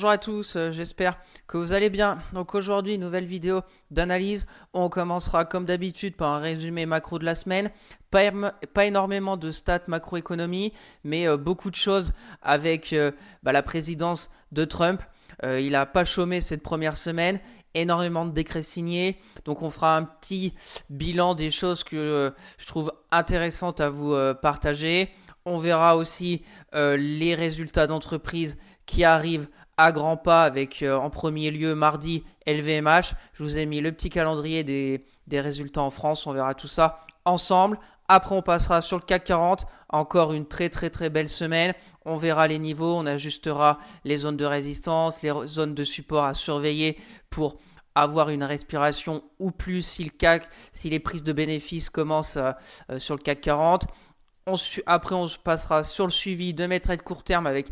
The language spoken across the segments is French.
Bonjour à tous, j'espère que vous allez bien. Donc aujourd'hui, nouvelle vidéo d'analyse. On commencera comme d'habitude par un résumé macro de la semaine. Pas énormément de stats macroéconomie, mais beaucoup de choses avec la présidence de Trump. Il n'a pas chômé cette première semaine. Énormément de décrets signés. Donc on fera un petit bilan des choses que je trouve intéressantes à vous partager. On verra aussi les résultats d'entreprise qui arrivent à grands pas avec en premier lieu mardi LVMH. Je vous ai mis le petit calendrier des résultats en France. On verra tout ça ensemble. Après, on passera sur le CAC 40. Encore une très belle semaine. On verra les niveaux. On ajustera les zones de résistance, les zones de support à surveiller pour avoir une respiration ou plus si les prises de bénéfices commencent sur le CAC 40. Après, on se passera sur le suivi de mes trades court terme avec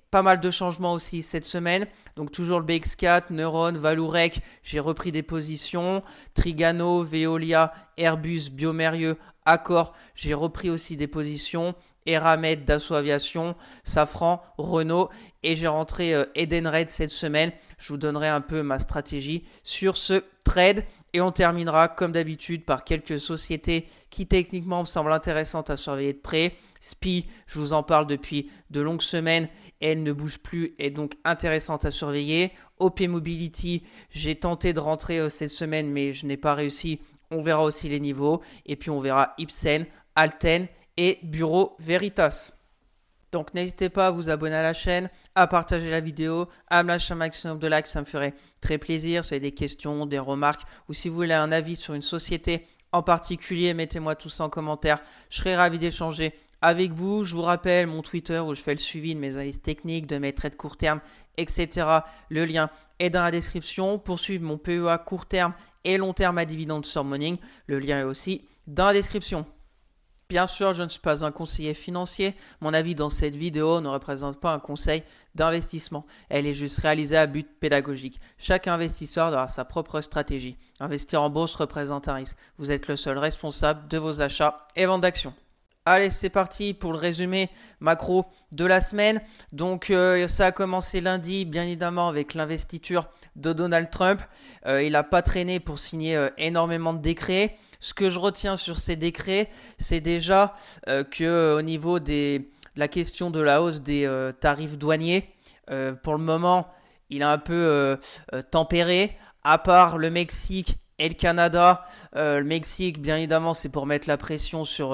pas mal de changements aussi cette semaine. Donc toujours le BX4, Neuron, Vallourec, j'ai repris des positions. Trigano, Veolia, Airbus, Biomérieux, Accor, j'ai repris aussi des positions. Eramet, Dassault Aviation, Safran, Renault. Et j'ai rentré Edenred cette semaine. Je vous donnerai un peu ma stratégie sur ce trade. Et on terminera comme d'habitude par quelques sociétés qui techniquement me semblent intéressantes à surveiller de près. SPI, je vous en parle depuis de longues semaines, elle ne bouge plus et donc intéressante à surveiller. OP Mobility, j'ai tenté de rentrer cette semaine mais je n'ai pas réussi. On verra aussi les niveaux et puis on verra Ipsen, Alten et Bureau Veritas. Donc n'hésitez pas à vous abonner à la chaîne, à partager la vidéo, à me lâcher un maximum de likes, ça me ferait très plaisir. Si vous avez des questions, des remarques ou si vous voulez un avis sur une société en particulier, mettez-moi tout ça en commentaire. Je serai ravi d'échanger avec vous. Je vous rappelle mon Twitter où je fais le suivi de mes analyses techniques, de mes trades court terme, etc. Le lien est dans la description. Pour suivre mon PEA court terme et long terme à dividende sur Morning, le lien est aussi dans la description. Bien sûr, je ne suis pas un conseiller financier. Mon avis dans cette vidéo ne représente pas un conseil d'investissement. Elle est juste réalisée à but pédagogique. Chaque investisseur doit avoir sa propre stratégie. Investir en bourse représente un risque. Vous êtes le seul responsable de vos achats et ventes d'actions. Allez, c'est parti pour le résumé macro de la semaine. Donc, ça a commencé lundi, bien évidemment, avec l'investiture de Donald Trump. Il n'a pas traîné pour signer énormément de décrets. Ce que je retiens sur ces décrets, c'est déjà qu'au niveau de la question de la hausse des tarifs douaniers, pour le moment, il a un peu tempéré, à part le Mexique et le Canada. Le Mexique, bien évidemment, c'est pour mettre la pression sur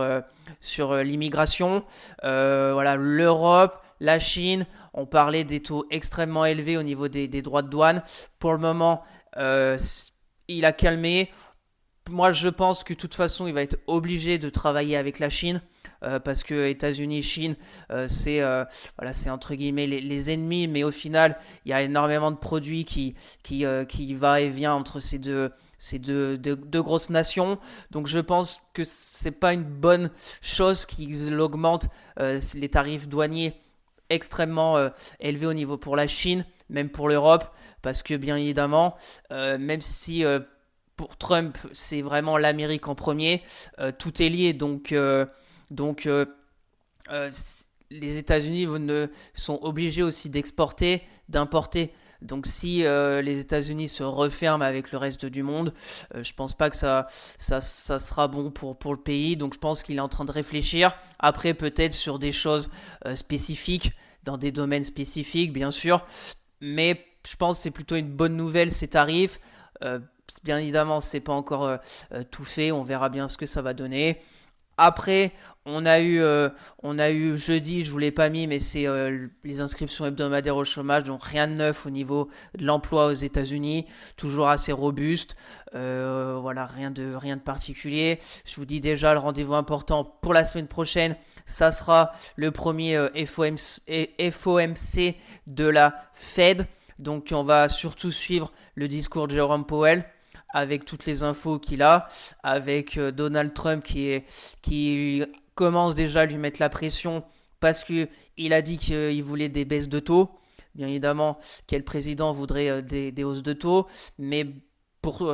l'immigration. Voilà, l'Europe, la Chine, on parlait des taux extrêmement élevés au niveau des droits de douane. Pour le moment, il a calmé. Moi, je pense que de toute façon, il va être obligé de travailler avec la Chine parce que États-Unis, Chine, c'est entre guillemets les ennemis. Mais au final, il y a énormément de produits qui va et vient entre ces deux grosses nations. Donc, je pense que c'est pas une bonne chose qu'ils augmentent les tarifs douaniers extrêmement élevés au niveau pour la Chine, même pour l'Europe, parce que bien évidemment, même si pour Trump, c'est vraiment l'Amérique en premier. Tout est lié, donc les États-Unis sont obligés aussi d'exporter, d'importer. Donc si les États-Unis se referment avec le reste du monde, je pense pas que ça sera bon pour le pays. Donc je pense qu'il est en train de réfléchir. Après, peut-être sur des choses spécifiques, dans des domaines spécifiques, bien sûr. Mais je pense que c'est plutôt une bonne nouvelle, ces tarifs. Bien évidemment, c'est pas encore tout fait. On verra bien ce que ça va donner. Après, on a eu jeudi, je vous l'ai pas mis, mais c'est les inscriptions hebdomadaires au chômage, donc rien de neuf au niveau de l'emploi aux États-Unis, toujours assez robuste. Voilà, rien de particulier. Je vous dis déjà le rendez-vous important pour la semaine prochaine, ça sera le premier FOMC de la Fed. Donc, on va surtout suivre le discours de Jerome Powell, avec toutes les infos qu'il a, avec Donald Trump qui commence déjà à lui mettre la pression parce qu'il a dit qu'il voulait des baisses de taux. Bien évidemment, quel président voudrait des hausses de taux, mais pour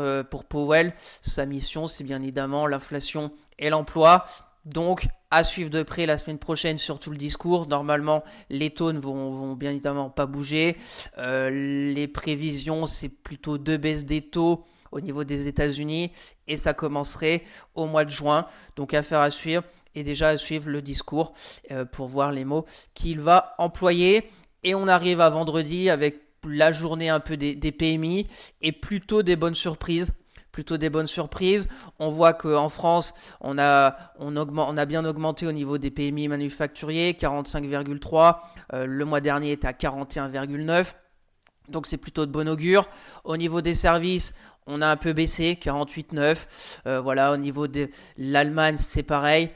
Powell, sa mission, c'est bien évidemment l'inflation et l'emploi. Donc, À suivre de près la semaine prochaine, surtout le discours. Normalement, les taux ne vont bien évidemment pas bouger. Les prévisions, c'est plutôt deux baisses des taux au niveau des États-Unis et ça commencerait au mois de juin. Donc affaire à suivre et déjà à suivre le discours pour voir les mots qu'il va employer. Et on arrive à vendredi avec la journée un peu des PMI et plutôt des bonnes surprises. Plutôt des bonnes surprises. On voit qu'en France, on a bien augmenté au niveau des PMI manufacturiers, 45,3. Le mois dernier était à 41,9. Donc c'est plutôt de bon augure. Au niveau des services, on a un peu baissé, 48,9. Voilà, au niveau de l'Allemagne, c'est pareil.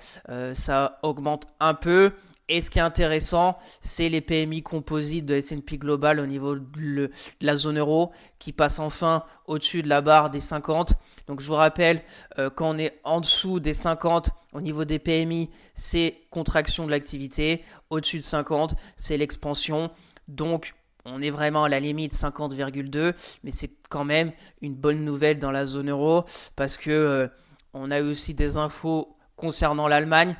Ça augmente un peu. Et ce qui est intéressant, c'est les PMI composites de S&P Global au niveau de la zone euro qui passe enfin au-dessus de la barre des 50. Donc je vous rappelle, quand on est en dessous des 50 au niveau des PMI, c'est contraction de l'activité. Au-dessus de 50, c'est l'expansion. Donc on est vraiment à la limite 50,2, mais c'est quand même une bonne nouvelle dans la zone euro parce que on a eu aussi des infos concernant l'Allemagne,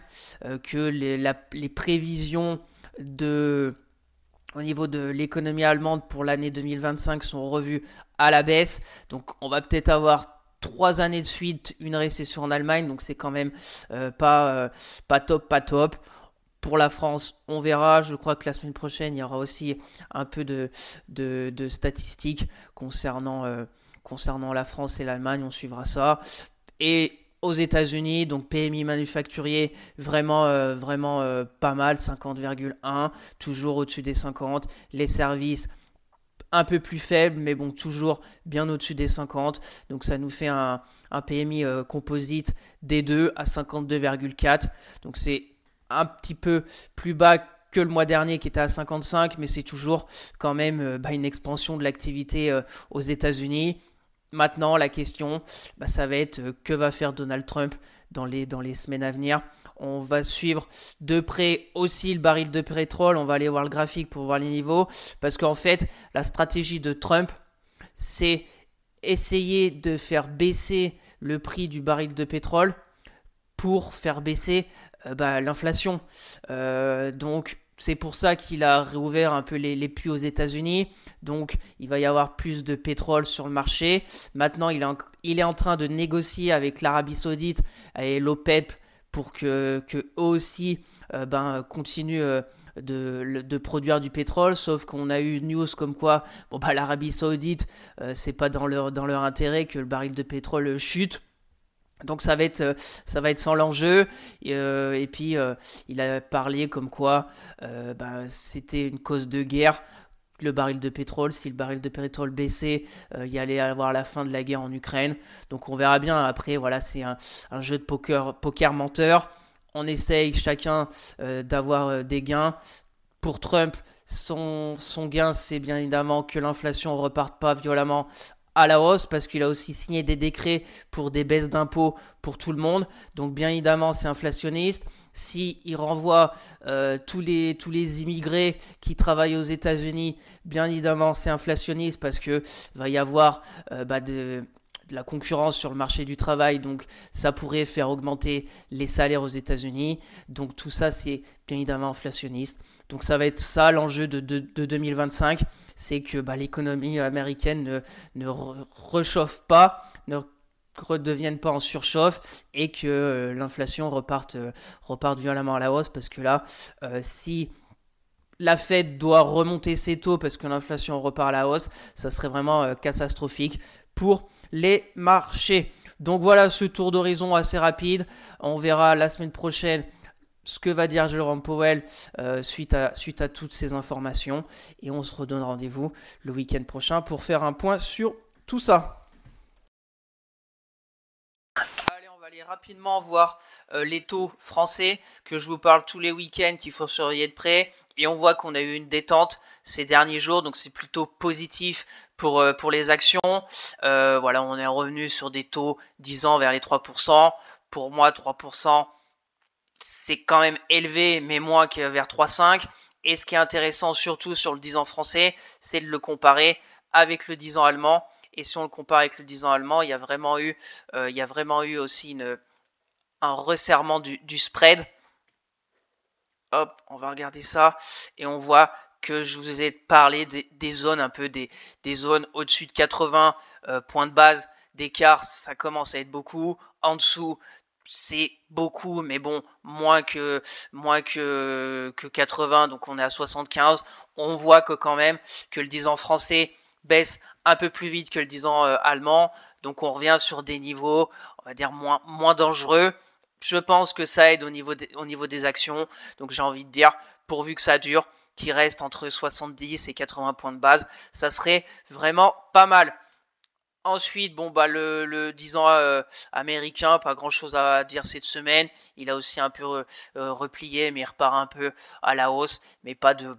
que les prévisions au niveau de l'économie allemande pour l'année 2025 sont revues à la baisse. Donc on va peut-être avoir 3 années de suite une récession en Allemagne, donc c'est quand même pas top. Pour la France, on verra. Je crois que la semaine prochaine, il y aura aussi un peu de statistiques concernant la France et l'Allemagne. On suivra ça. Et aux États-Unis, donc PMI manufacturier, vraiment pas mal, 50,1, toujours au-dessus des 50. Les services, un peu plus faibles, mais bon, toujours bien au-dessus des 50. Donc ça nous fait un PMI composite D2 à 52,4. Donc c'est un petit peu plus bas que le mois dernier qui était à 55, mais c'est toujours quand même une expansion de l'activité aux États-Unis. Maintenant, la question, ça va être que va faire Donald Trump dans les semaines à venir. On va suivre de près aussi le baril de pétrole. On va aller voir le graphique pour voir les niveaux. Parce qu'en fait, la stratégie de Trump, c'est essayer de faire baisser le prix du baril de pétrole pour faire baisser l'inflation. Donc, c'est pour ça qu'il a réouvert un peu les puits aux États-Unis. Donc, il va y avoir plus de pétrole sur le marché. Maintenant, il est en train de négocier avec l'Arabie Saoudite et l'OPEP pour que eux aussi continuent de produire du pétrole. Sauf qu'on a eu une news comme quoi l'Arabie Saoudite, c'est pas dans leur intérêt que le baril de pétrole chute. Donc ça va être sans l'enjeu et puis il a parlé comme quoi c'était une cause de guerre le baril de pétrole. Si le baril de pétrole baissait, il y allait avoir la fin de la guerre en Ukraine. Donc on verra bien. Après voilà, c'est un jeu de poker menteur. On essaye chacun d'avoir des gains. Pour Trump, son gain, c'est bien évidemment que l'inflation ne reparte pas violemment à la hausse parce qu'il a aussi signé des décrets pour des baisses d'impôts pour tout le monde. Donc bien évidemment, c'est inflationniste. S'il renvoie tous les immigrés qui travaillent aux États-Unis, bien évidemment, c'est inflationniste parce qu'il va y avoir de la concurrence sur le marché du travail, donc ça pourrait faire augmenter les salaires aux États-Unis. Donc tout ça, c'est bien évidemment inflationniste. Donc ça va être ça l'enjeu de 2025, c'est que l'économie américaine ne rechauffe pas, ne redevienne pas en surchauffe et que l'inflation reparte violemment à la hausse parce que là, si la Fed doit remonter ses taux parce que l'inflation repart à la hausse, ça serait vraiment catastrophique pour les marchés. Donc voilà ce tour d'horizon assez rapide. On verra la semaine prochaine ce que va dire Jerome Powell suite à toutes ces informations. Et on se redonne rendez-vous le week-end prochain pour faire un point sur tout ça. Allez, on va aller rapidement voir les taux français que je vous parle tous les week-ends qu'il faut surveiller de près. Et on voit qu'on a eu une détente ces derniers jours, donc c'est plutôt positif pour les actions. Voilà, on est revenu sur des taux 10 ans vers les 3%. Pour moi, 3%, c'est quand même élevé, mais moins que vers 3,5. Et ce qui est intéressant surtout sur le 10 ans français, c'est de le comparer avec le 10 ans allemand. Et si on le compare avec le 10 ans allemand, il y a vraiment eu aussi un resserrement du spread. Hop, on va regarder ça et on voit que je vous ai parlé des zones, un peu des zones au-dessus de 80 points de base d'écart, ça commence à être beaucoup. En dessous, c'est beaucoup, mais bon, moins que 80, donc on est à 75. On voit que quand même que le 10 ans français baisse un peu plus vite que le 10 ans allemand, donc on revient sur des niveaux, on va dire, moins dangereux. Je pense que ça aide au niveau des actions. Donc j'ai envie de dire, pourvu que ça dure, qu'il reste entre 70 et 80 points de base, ça serait vraiment pas mal. Ensuite, bon bah le 10 ans américain, pas grand chose à dire cette semaine. Il a aussi un peu replié, mais il repart un peu à la hausse, mais pas de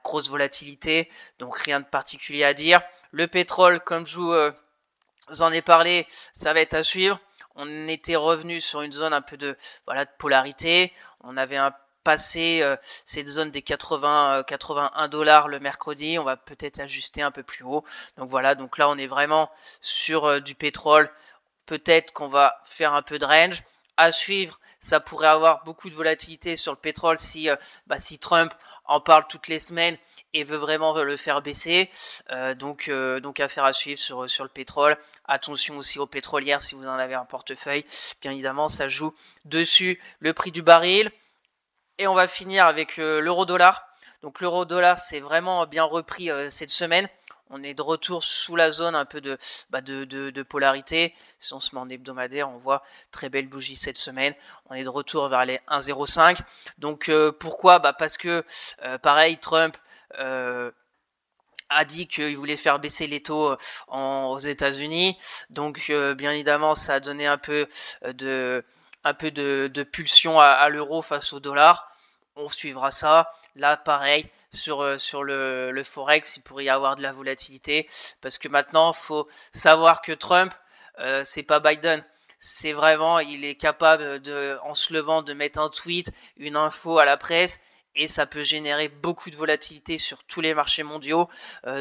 grosse volatilité, donc rien de particulier à dire. Le pétrole, comme je vous en ai parlé, ça va être à suivre. On était revenu sur une zone un peu de polarité. On avait passé cette zone des 81 dollars le mercredi. On va peut-être ajuster un peu plus haut. Donc voilà, donc là on est vraiment sur du pétrole. Peut-être qu'on va faire un peu de range. À suivre, ça pourrait avoir beaucoup de volatilité sur le pétrole si Trump en parle toutes les semaines et veut vraiment le faire baisser. Donc affaire à suivre sur le pétrole. Attention aussi aux pétrolières si vous en avez un portefeuille. Bien évidemment, ça joue dessus le prix du baril. Et on va finir avec l'euro-dollar. Donc l'euro-dollar, c'est vraiment bien repris cette semaine. On est de retour sous la zone un peu de polarité. Si on se met en hebdomadaire, on voit très belle bougie cette semaine. On est de retour vers les 1,05. Donc pourquoi parce que pareil, Trump a dit qu'il voulait faire baisser les taux aux États-Unis. Donc bien évidemment, ça a donné un peu de pulsion à l'euro face au dollar. On suivra ça. Là, pareil, sur le Forex, il pourrait y avoir de la volatilité. Parce que maintenant, il faut savoir que Trump, c'est pas Biden. C'est vraiment, il est capable, en se levant, de mettre un tweet, une info à la presse. Et ça peut générer beaucoup de volatilité sur tous les marchés mondiaux.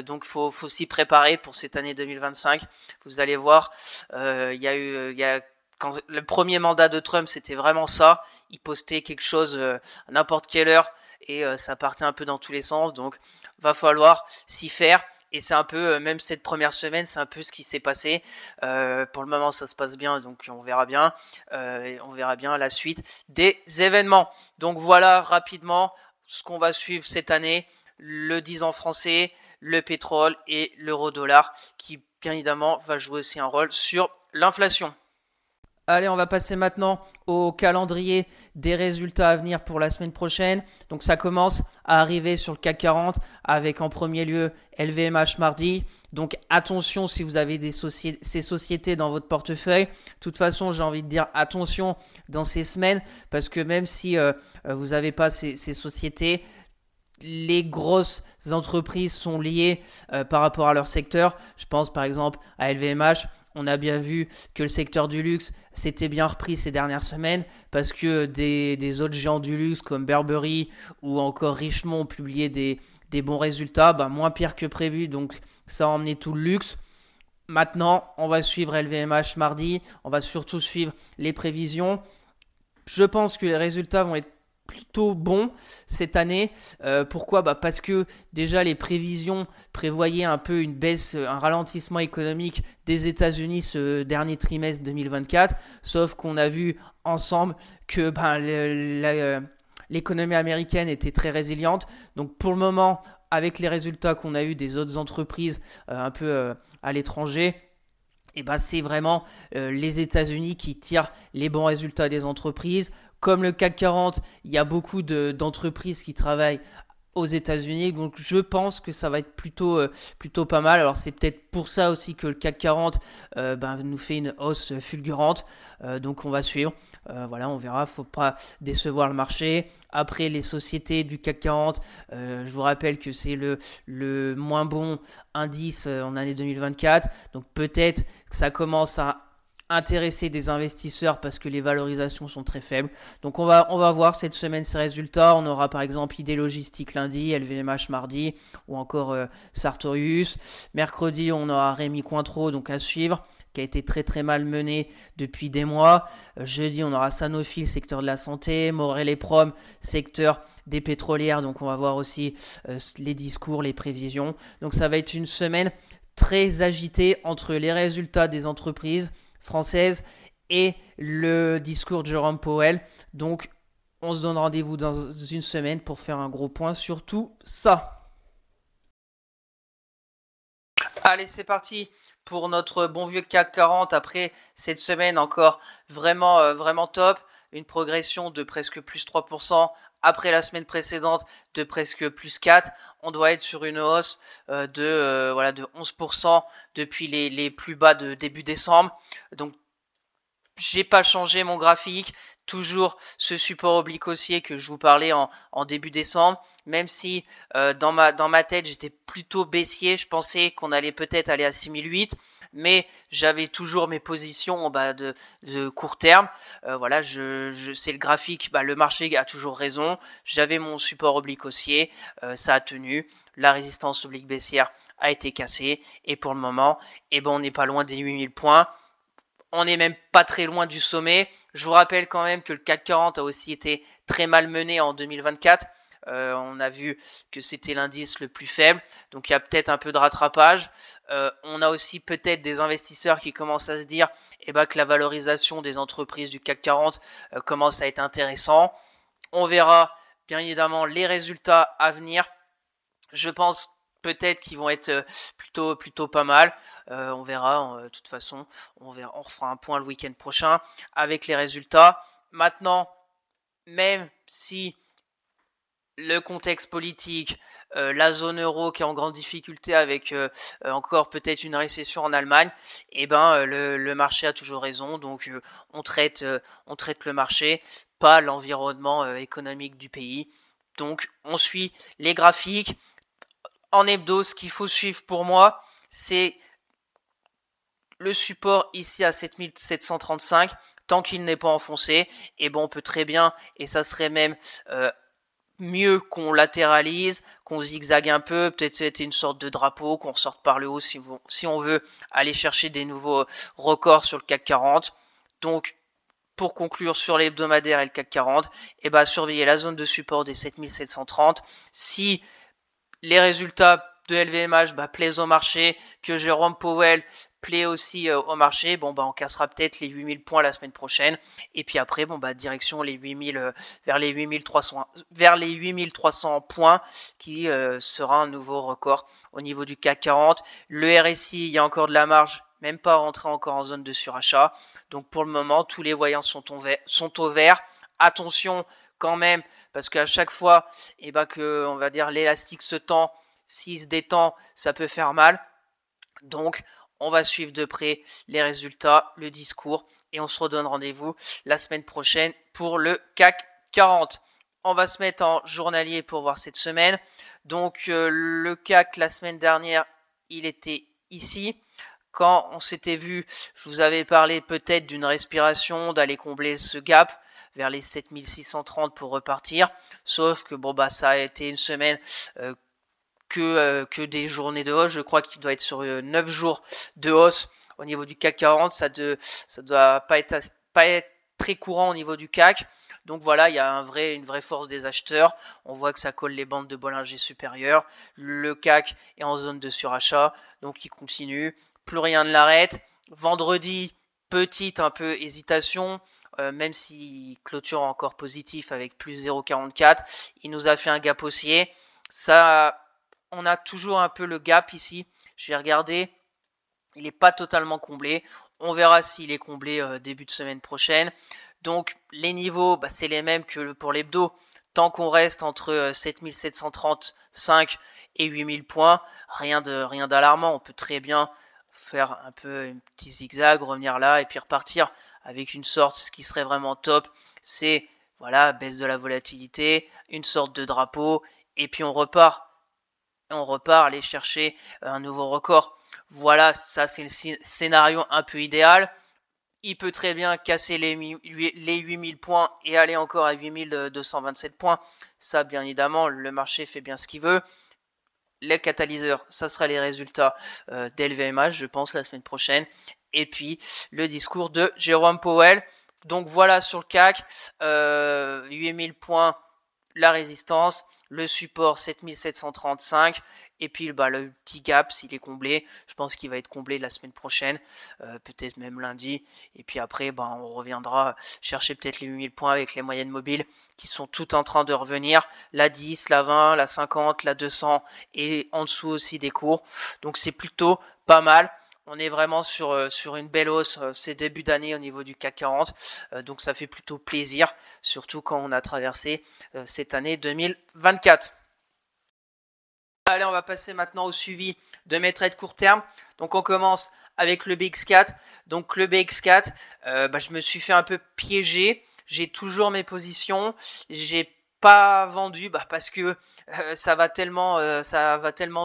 Donc, faut s'y préparer pour cette année 2025. Vous allez voir, il y a quand le premier mandat de Trump, c'était vraiment ça. Il postait quelque chose à n'importe quelle heure et ça partait un peu dans tous les sens. Donc, va falloir s'y faire. Et c'est un peu, même cette première semaine, c'est un peu ce qui s'est passé. Pour le moment, ça se passe bien, donc on verra bien. On verra bien la suite des événements. Donc voilà rapidement ce qu'on va suivre cette année. Le 10 ans français, le pétrole et l'euro-dollar qui, bien évidemment, va jouer aussi un rôle sur l'inflation. Allez, on va passer maintenant au calendrier des résultats à venir pour la semaine prochaine. Donc ça commence à arriver sur le CAC 40 avec en premier lieu LVMH mardi. Donc attention si vous avez ces sociétés dans votre portefeuille. De toute façon, j'ai envie de dire attention dans ces semaines parce que même si vous n'avez pas ces sociétés, les grosses entreprises sont liées par rapport à leur secteur. Je pense par exemple à LVMH. On a bien vu que le secteur du luxe s'était bien repris ces dernières semaines parce que des autres géants du luxe comme Burberry ou encore Richemont ont publié des bons résultats, moins pire que prévu, donc ça a emmené tout le luxe. Maintenant, on va suivre LVMH mardi, on va surtout suivre les prévisions. Je pense que les résultats vont être plutôt bon cette année. Pourquoi Parce que déjà les prévisions prévoyaient un peu une baisse, un ralentissement économique des États-Unis ce dernier trimestre 2024, sauf qu'on a vu ensemble que l'économie américaine était très résiliente. Donc pour le moment, avec les résultats qu'on a eu des autres entreprises un peu à l'étranger, c'est vraiment les États-Unis qui tirent les bons résultats des entreprises. Comme le CAC 40, il y a beaucoup d'entreprises qui travaillent aux États-Unis, donc je pense que ça va être plutôt pas mal. Alors c'est peut-être pour ça aussi que le CAC 40 nous fait une hausse fulgurante, donc on va suivre. On verra, faut pas décevoir le marché. Après les sociétés du CAC 40, je vous rappelle que c'est le moins bon indice en année 2024, donc peut-être que ça commence à intéresser des investisseurs parce que les valorisations sont très faibles. Donc on va voir cette semaine ces résultats. On aura par exemple ID Logistique lundi, LVMH mardi ou encore Sartorius. Mercredi, on aura Rémi Cointreau, donc à suivre. qui a été très très mal menée depuis des mois. Jeudi, on aura Sanofi, le secteur de la santé, Morel et Prom, secteur des pétrolières. Donc on va voir aussi les discours, les prévisions. Donc ça va être une semaine très agitée entre les résultats des entreprises françaises et le discours de Jerome Powell. Donc on se donne rendez-vous dans une semaine pour faire un gros point sur tout ça. Allez, c'est parti pour notre bon vieux CAC 40 après cette semaine encore vraiment top. Une progression de presque plus 3% après la semaine précédente de presque plus 4. On doit être sur une hausse de 11% depuis les plus bas de début décembre. Donc, j'ai pas changé mon graphique. Toujours ce support oblique haussier que je vous parlais en début décembre. Même si dans ma tête, j'étais plutôt baissier. Je pensais qu'on allait peut-être aller à 6008. Mais j'avais toujours mes positions de court terme. Voilà, c'est le graphique. Le marché a toujours raison. J'avais mon support oblique haussier. Ça a tenu. La résistance oblique baissière a été cassée. Et pour le moment, on n'est pas loin des 8000 points. On n'est même pas très loin du sommet. Je vous rappelle quand même que le CAC 40 a aussi été très mal mené en 2024. On a vu que c'était l'indice le plus faible. Donc il y a peut-être un peu de rattrapage. On a aussi peut-être des investisseurs qui commencent à se dire que la valorisation des entreprises du CAC 40 commence à être intéressant. On verra bien évidemment les résultats à venir. Je pense peut-être qu'ils vont être plutôt pas mal. On verra. De toute façon, on refera un point le week-end prochain avec les résultats. Maintenant, même si le contexte politique, la zone euro qui est en grande difficulté avec encore peut-être une récession en Allemagne, le marché a toujours raison. Donc on traite le marché, pas l'environnement économique du pays. Donc on suit les graphiques. En hebdo, ce qu'il faut suivre pour moi, c'est le support ici à 7735. Tant qu'il n'est pas enfoncé, on peut très bien, et ça serait même mieux qu'on latéralise, qu'on zigzague un peu. Peut-être c'était une sorte de drapeau, qu'on ressorte par le haut si on veut aller chercher des nouveaux records sur le CAC 40. Donc, pour conclure sur l'hebdomadaire et le CAC 40, surveillez la zone de support des 7730. Si les résultats de LVMH plaisent au marché, que Jérôme Powell plaît aussi au marché, on cassera peut-être les 8000 points la semaine prochaine. Et puis après, direction les 8000, vers les 8300 points, qui sera un nouveau record au niveau du CAC 40. Le RSI, il y a encore de la marge, même pas rentré encore en zone de surachat. Donc pour le moment, tous les voyants sont au vert. Attention quand même, parce qu'à chaque fois que on va dire l'élastique se tend, s'il se détend, ça peut faire mal. Donc on va suivre de près les résultats, le discours, et on se redonne rendez-vous la semaine prochaine pour le CAC 40. On va se mettre en journalier pour voir cette semaine. Donc le CAC la semaine dernière, il était ici. Quand on s'était vu, je vous avais parlé peut-être d'une respiration, d'aller combler ce gap vers les 7630 pour repartir. Sauf que ça a été une semaine que des journées de hausse. Je crois qu'il doit être sur 9 jours de hausse au niveau du CAC 40. Ça doit pas être très courant au niveau du CAC. Donc voilà, il y a une vraie force des acheteurs. On voit que ça colle les bandes de Bollinger supérieures. Le CAC est en zone de surachat, donc il continue. Plus rien ne l'arrête. Vendredi, petite un peu hésitation. Même s'il clôture encore positif avec plus 0,44, il nous a fait un gap haussier. Ça, on a toujours un peu le gap ici. J'ai regardé, il n'est pas totalement comblé. On verra s'il est comblé début de semaine prochaine. Donc les niveaux, c'est les mêmes que pour l'hebdo. Tant qu'on reste entre 7735 et 8000 points, rien d'alarmant. On peut très bien faire un petit zigzag, revenir là et puis repartir avec une sorte, ce qui serait vraiment top, c'est baisse de la volatilité, une sorte de drapeau, et puis on repart aller chercher un nouveau record. Voilà, ça c'est le scénario un peu idéal. Il peut très bien casser les 8000 points et aller encore à 8227 points. Ça, bien évidemment, le marché fait bien ce qu'il veut. les catalyseurs, ça sera les résultats d'LVMH, je pense, la semaine prochaine. Et puis, le discours de Jérôme Powell. Donc, voilà sur le CAC, 8000 points, la résistance, le support 7735. Et puis le petit gap, s'il est comblé, je pense qu'il va être comblé la semaine prochaine, peut-être même lundi. Et puis après, on reviendra chercher peut-être les 8000 points avec les moyennes mobiles qui sont toutes en train de revenir. La 10, la 20, la 50, la 200 et en dessous aussi des cours. Donc c'est plutôt pas mal. On est vraiment sur une belle hausse ces débuts d'année au niveau du CAC 40. Donc ça fait plutôt plaisir, surtout quand on a traversé cette année 2024. Allez, on va passer maintenant au suivi de mes trades court terme. Donc on commence avec le BX4. Donc le BX4, je me suis fait un peu piéger. J'ai toujours mes positions. J'ai pas vendu parce que ça va tellement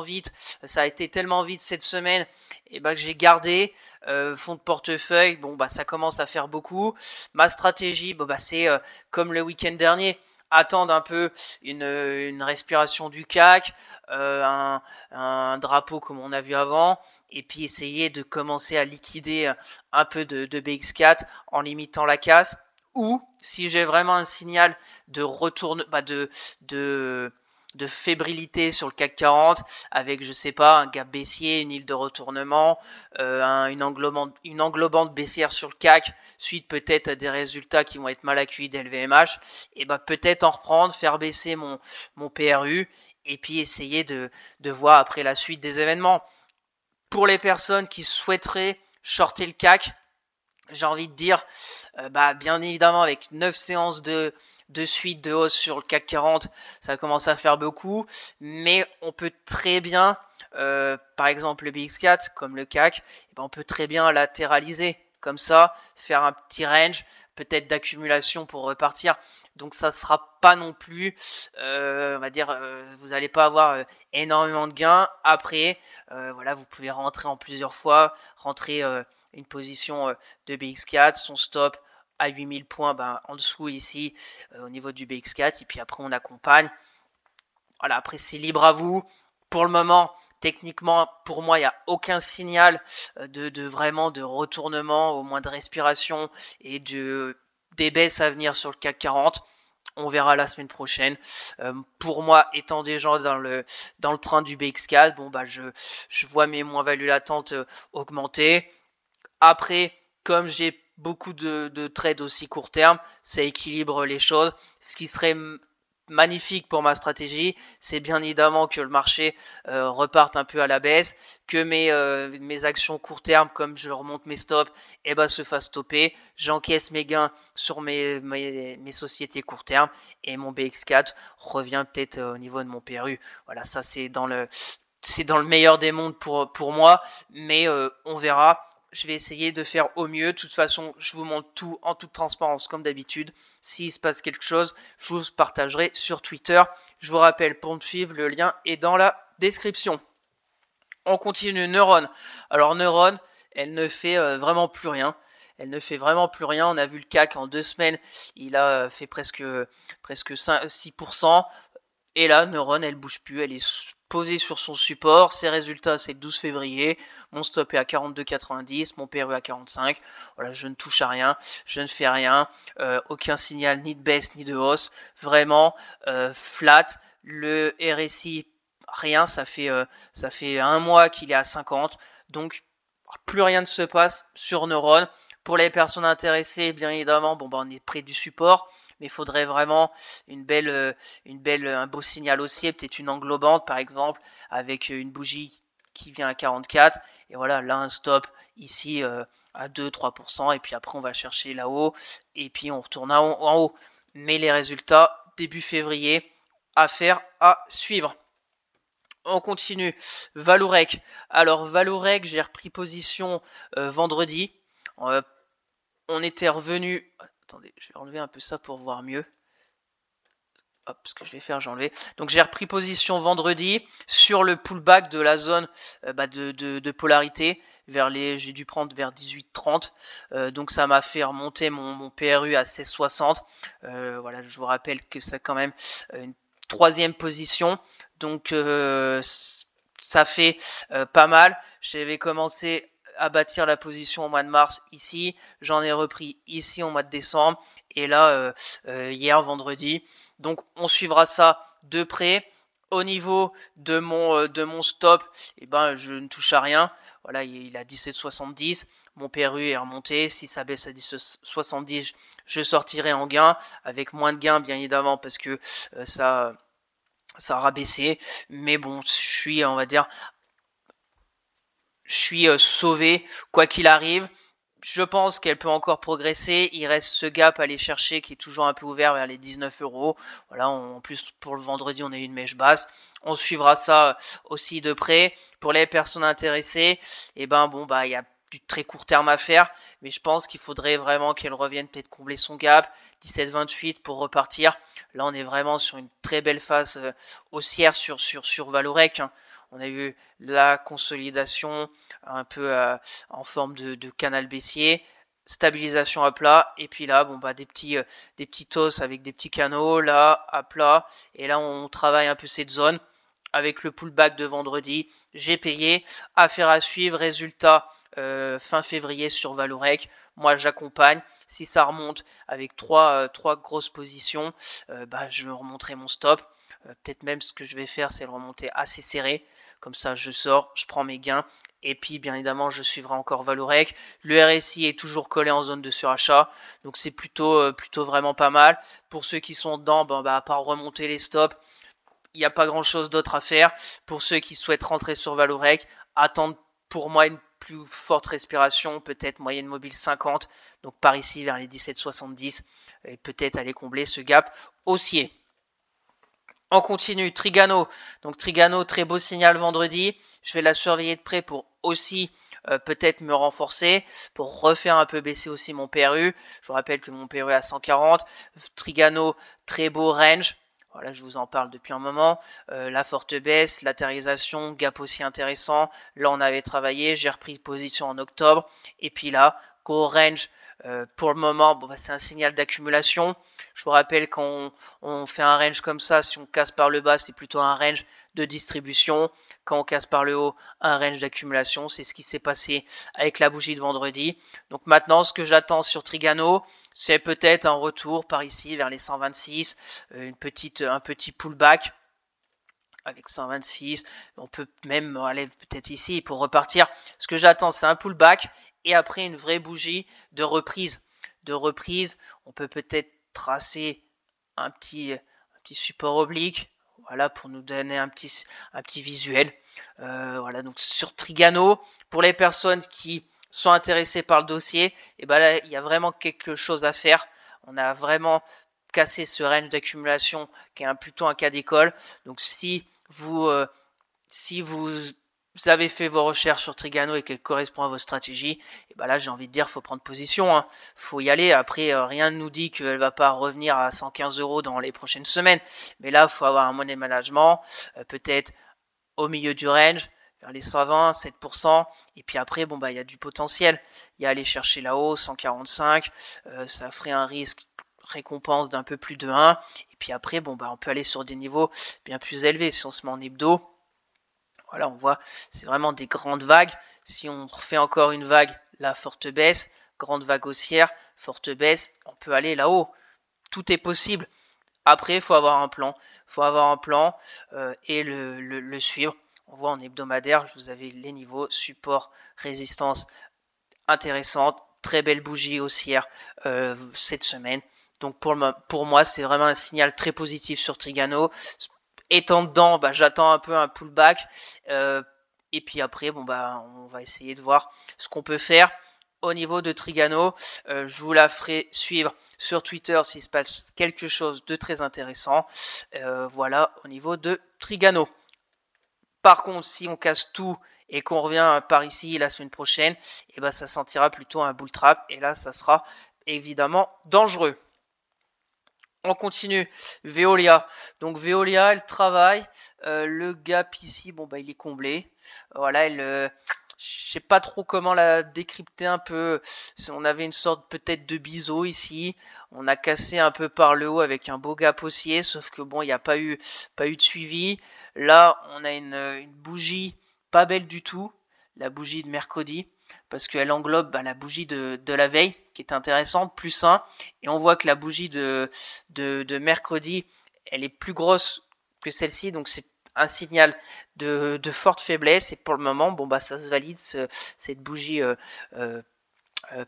vite. Ça a été tellement vite cette semaine. Et que j'ai gardé fonds de portefeuille. Ça commence à faire beaucoup. Ma stratégie, c'est comme le week-end dernier. Attendre un peu une respiration du CAC, un drapeau comme on a vu avant, et puis essayer de commencer à liquider un peu de BX4 en limitant la casse. Ou si j'ai vraiment un signal de retourne, de fébrilité sur le CAC 40 avec, je sais pas, un gap baissier, une île de retournement, une englobante baissière sur le CAC, suite peut-être à des résultats qui vont être mal accueillis d'LVMH, et peut-être en reprendre, faire baisser mon PRU, et puis essayer de voir après la suite des événements. Pour les personnes qui souhaiteraient shorter le CAC, j'ai envie de dire, bien évidemment avec 9 séances de suite de hausse sur le CAC 40, ça commence à faire beaucoup, mais on peut très bien, par exemple le BX4 comme le CAC, on peut très bien latéraliser comme ça, faire un petit range, peut-être d'accumulation pour repartir. Donc ça sera pas non plus, on va dire, vous n'allez pas avoir énormément de gains. Après, vous pouvez rentrer en plusieurs fois, rentrer une position de BX4, son stop à 8000 points en dessous ici au niveau du BX4, et puis après on accompagne. Voilà, après c'est libre à vous. Pour le moment, techniquement, pour moi, il n'y a aucun signal vraiment de retournement, au moins de respiration et des baisses à venir sur le CAC 40. On verra la semaine prochaine. Pour moi, étant déjà dans le train du BX4, je vois mes moins-values latentes augmenter. Après, comme j'ai beaucoup de trades aussi court terme, ça équilibre les choses. Ce qui serait magnifique pour ma stratégie, c'est bien évidemment que le marché reparte un peu à la baisse, que mes actions court terme, comme je remonte mes stops, se fassent stopper, j'encaisse mes gains sur mes sociétés court terme, et mon BX4 revient peut-être au niveau de mon PRU. Voilà, ça c'est dans le meilleur des mondes pour moi, mais on verra. Je vais essayer de faire au mieux. De toute façon, je vous montre tout en toute transparence comme d'habitude. S'il se passe quelque chose, je vous partagerai sur Twitter. Je vous rappelle, pour me suivre, le lien est dans la description. On continue Neuron. Alors Neuron, elle ne fait vraiment plus rien. Elle ne fait vraiment plus rien. On a vu le CAC en 2 semaines. Il a fait presque 6%. Et là, Neuron, elle bouge plus. Elle est posée sur son support. Ses résultats, c'est le 12 février. Mon stop est à 42,90. Mon PRU à 45. Voilà, je ne touche à rien. Je ne fais rien. Aucun signal ni de baisse ni de hausse. Vraiment flat. Le RSI, rien. Ça fait un mois qu'il est à 50. Donc, plus rien ne se passe sur Neuron. Pour les personnes intéressées, bien évidemment, on est près du support. Mais il faudrait vraiment un beau signal haussier, peut-être une englobante par exemple, avec une bougie qui vient à 44. Et voilà, là un stop ici à 2-3%. Et puis après on va chercher là-haut. Et puis on retourne en haut. Mais les résultats, début février, affaire à suivre. On continue. Valorec. Alors Valorec, j'ai repris position vendredi. On était revenu... Attendez, je vais enlever un peu ça pour voir mieux. Hop, ce que je vais faire, j'ai enlevé. Donc j'ai repris position vendredi sur le pullback de la zone de polarité. J'ai dû prendre vers 18,30. Donc ça m'a fait remonter mon PRU à 16,60. Voilà, je vous rappelle que c'est quand même une 3e position. Donc ça fait pas mal. J'avais commencé à bâtir la position au mois de mars ici, j'en ai repris ici au mois de décembre et là hier vendredi. Donc on suivra ça de près. Au niveau de mon stop, eh ben, je ne touche à rien. Voilà, il a 17,70. Mon PRU est remonté. Si ça baisse à 17,70, je sortirai en gain. Avec moins de gains, bien évidemment, parce que ça a rabaissé. Mais bon, on va dire, je suis sauvé, quoi qu'il arrive. Je pense qu'elle peut encore progresser. Il reste ce gap à aller chercher qui est toujours un peu ouvert vers les 19 euros. Voilà, en plus pour le vendredi, on a eu une mèche basse. On suivra ça aussi de près. Pour les personnes intéressées, et ben bon bah il y a du très court terme à faire, mais je pense qu'il faudrait vraiment qu'elle revienne peut-être combler son gap 17,28 pour repartir. Là, on est vraiment sur une très belle phase haussière sur Valorec. Hein. On a eu la consolidation un peu en forme de canal baissier, stabilisation à plat, et puis là, bon bah des petits tosses avec des petits canaux, là à plat, et là on travaille un peu cette zone avec le pullback de vendredi. J'ai payé, affaire à suivre, résultat fin février sur Valorec. Moi j'accompagne. Si ça remonte avec trois grosses positions, bah, je remonterai mon stop. Peut-être même ce que je vais faire, c'est le remonter assez serré. Comme ça, je sors, je prends mes gains. Et puis, bien évidemment, je suivrai encore Valorec. Le RSI est toujours collé en zone de surachat. Donc, c'est plutôt vraiment pas mal. Pour ceux qui sont dedans, ben, à part remonter les stops, il n'y a pas grand-chose d'autre à faire. Pour ceux qui souhaitent rentrer sur Valorec, attendre pour moi une plus forte respiration, peut-être moyenne mobile 50. Donc, par ici, vers les 17,70. Et peut-être aller combler ce gap haussier. On continue, Trigano. Donc Trigano, très beau signal vendredi. Je vais la surveiller de près pour aussi peut-être me renforcer, pour refaire un peu baisser aussi mon PRU. Je vous rappelle que mon PRU est à 140. Trigano, très beau range. Voilà, je vous en parle depuis un moment. La forte baisse, latérisation, gap aussi intéressant. Là, on avait travaillé, j'ai repris position en octobre. Et puis là, gros range. Pour le moment, bon, bah, c'est un signal d'accumulation. Je vous rappelle quand on fait un range comme ça, si on casse par le bas, c'est plutôt un range de distribution. Quand on casse par le haut, un range d'accumulation. C'est ce qui s'est passé avec la bougie de vendredi. Donc maintenant, ce que j'attends sur Trigano, c'est peut-être un retour par ici vers les 126, un petit pullback avec 126. On peut même aller peut-être ici pour repartir. Ce que j'attends, c'est un pullback et après une vraie bougie de reprise. On peut peut-être tracer un petit support oblique. Voilà, pour nous donner un petit visuel. Voilà, donc sur Trigano, pour les personnes qui sont intéressées par le dossier, et ben là, il y a vraiment quelque chose à faire. On a vraiment cassé ce range d'accumulation qui est plutôt un cas d'école. Donc si vous avez fait vos recherches sur Trigano et qu'elle correspond à votre stratégie, et ben là j'ai envie de dire faut prendre position, hein. Faut y aller. Après rien ne nous dit qu'elle va pas revenir à 115 euros dans les prochaines semaines, mais là faut avoir un money management, peut-être au milieu du range vers les 120, 7%, et puis après bon bah il y a du potentiel, il y a aller chercher là-haut 145, ça ferait un risque récompense d'un peu plus de 1, et puis après bon bah on peut aller sur des niveaux bien plus élevés si on se met en hebdo. Voilà, on voit, c'est vraiment des grandes vagues. Si on refait encore une vague, la forte baisse, grande vague haussière, forte baisse, on peut aller là-haut. Tout est possible. Après, il faut avoir un plan. Et le suivre. On voit en hebdomadaire, je vous avais les niveaux, support, résistance intéressante, très belle bougie haussière cette semaine. Donc pour moi, c'est vraiment un signal très positif sur Trigano. Étant dedans, bah, j'attends un peu un pullback. Et puis après, bon, bah, on va essayer de voir ce qu'on peut faire. Au niveau de Trigano, je vous la ferai suivre sur Twitter s'il se passe quelque chose de très intéressant. Voilà, au niveau de Trigano. Par contre, si on casse tout et qu'on revient par ici la semaine prochaine, et ben ça sentira plutôt un bull trap. Et là, ça sera évidemment dangereux. On continue, Veolia. Donc Veolia, elle travaille. Le gap ici, bon bah il est comblé. Voilà, Je sais pas trop comment la décrypter un peu. On avait une sorte peut-être de biseau ici. On a cassé un peu par le haut avec un beau gap haussier, sauf que bon, il n'y a pas eu de suivi. Là, on a une bougie pas belle du tout, la bougie de mercredi, parce qu'elle englobe la bougie de la veille, qui est intéressante, plus 1. Et on voit que la bougie de mercredi, elle est plus grosse que celle-ci, donc c'est un signal de forte faiblesse. Et pour le moment, bon bah ça se valide, cette bougie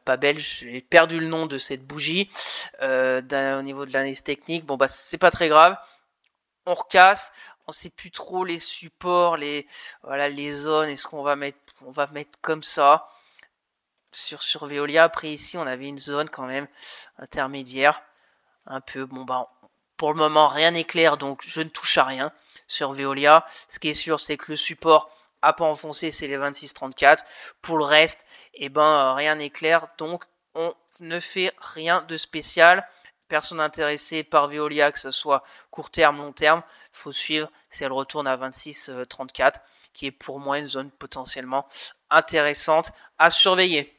pas belle. J'ai perdu le nom de cette bougie au niveau de l'analyse technique. Bon bah c'est pas très grave. On recasse, on sait plus trop les supports, les zones. Est-ce qu'on va mettre, comme ça sur Veolia. Après ici, on avait une zone quand même intermédiaire, un peu. Bon bah pour le moment rien n'est clair, donc je ne touche à rien sur Veolia. Ce qui est sûr, c'est que le support à pas enfoncé, c'est les 26,34. Pour le reste, rien n'est clair, donc on ne fait rien de spécial. Personne intéressée par Veolia, que ce soit court terme, long terme, faut suivre si elle retourne à 26,34, qui est pour moi une zone potentiellement intéressante à surveiller.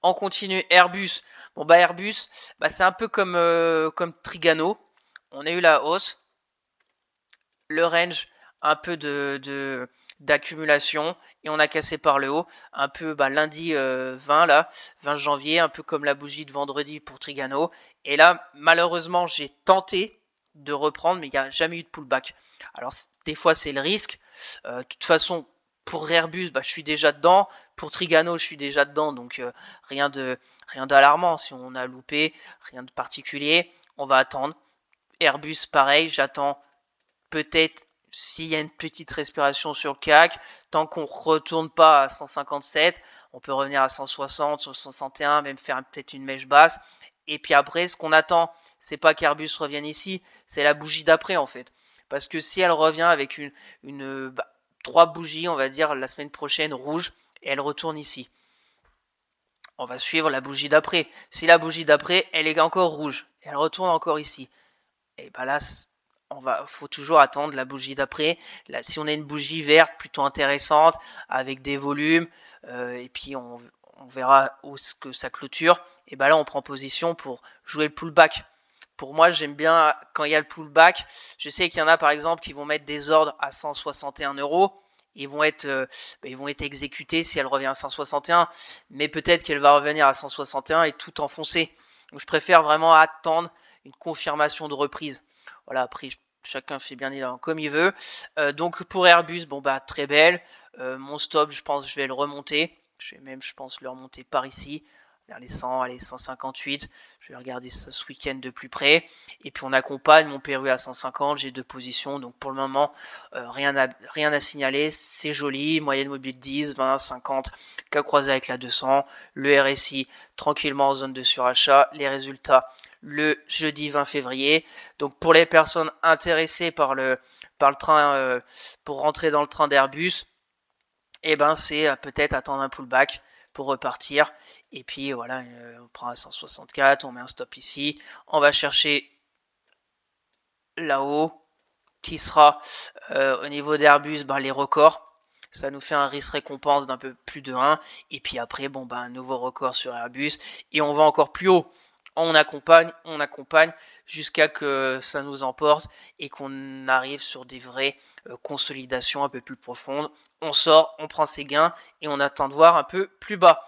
On continue Airbus. Bon bah Airbus, c'est un peu comme Trigano. On a eu la hausse, le range, un peu d'accumulation, et on a cassé par le haut, un peu lundi 20 janvier, un peu comme la bougie de vendredi pour Trigano. Et là, malheureusement, j'ai tenté de reprendre, mais il n'y a jamais eu de pullback. Alors des fois c'est le risque. De toute façon, pour Airbus, je suis déjà dedans. Pour Trigano, je suis déjà dedans, donc rien d'alarmant. Si on a loupé, rien de particulier, on va attendre. Airbus, pareil, j'attends peut-être s'il y a une petite respiration sur le CAC. Tant qu'on ne retourne pas à 157, on peut revenir à 160, 161, même faire peut-être une mèche basse. Et puis après, ce qu'on attend, c'est pas qu'Airbus revienne ici, c'est la bougie d'après en fait. Parce que si elle revient avec trois bougies, on va dire, la semaine prochaine, rouge, et elle retourne ici, on va suivre la bougie d'après. Si la bougie d'après, elle est encore rouge, et elle retourne encore ici, et là, faut toujours attendre la bougie d'après. Là, si on a une bougie verte plutôt intéressante, avec des volumes, et puis on verra où ce que ça clôture, et là on prend position pour jouer le pullback. Pour moi, j'aime bien quand il y a le pullback. Je sais qu'il y en a par exemple qui vont mettre des ordres à 161 €. Ils vont être exécutés si elle revient à 161, mais peut-être qu'elle va revenir à 161 et tout enfoncer. Donc je préfère vraiment attendre une confirmation de reprise. Voilà, après chacun fait bien évidemment comme il veut. Donc pour Airbus, très belle. Mon stop, je pense je vais le remonter. Je vais même, je pense, le remonter par ici, vers les 100, allez, 158. Je vais regarder ça ce week-end de plus près. Et puis on accompagne mon PRU à 150. J'ai deux positions, donc pour le moment, rien à signaler. C'est joli. Moyenne mobile 10, 20, 50. Cas croisé avec la 200. Le RSI tranquillement en zone de surachat. Les résultats le jeudi 20 février. Donc pour les personnes intéressées par le train, pour rentrer dans le train d'Airbus, c'est peut-être attendre un pullback pour repartir. Et puis voilà, on prend à 164, on met un stop ici. On va chercher là-haut, qui sera au niveau d'Airbus, les records. Ça nous fait un risque récompense d'un peu plus de 1. Et puis après, un nouveau record sur Airbus. Et on va encore plus haut. On accompagne jusqu'à que ça nous emporte et qu'on arrive sur des vraies consolidations un peu plus profondes. On sort, on prend ses gains et on attend de voir un peu plus bas.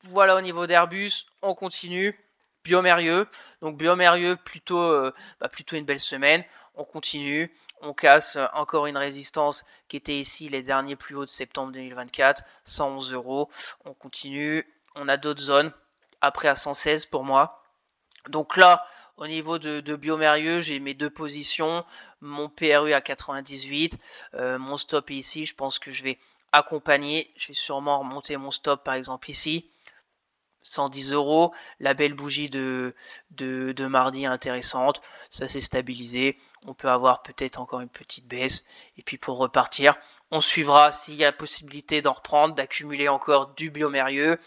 Voilà au niveau d'Airbus, on continue. Biomérieux, donc Biomérieux plutôt une belle semaine. On continue, on casse encore une résistance qui était ici les derniers plus hauts de septembre 2024, 111 €. On continue, on a d'autres zones après à 116 pour moi. Donc là, au niveau de Biomérieux, j'ai mes deux positions, mon PRU à 98, mon stop est ici. Je pense que je vais accompagner, je vais sûrement remonter mon stop par exemple ici. 110 €, la belle bougie de mardi intéressante, ça s'est stabilisé, on peut avoir peut-être encore une petite baisse, et puis pour repartir, on suivra s'il y a possibilité d'en reprendre, d'accumuler encore du Biomérieux.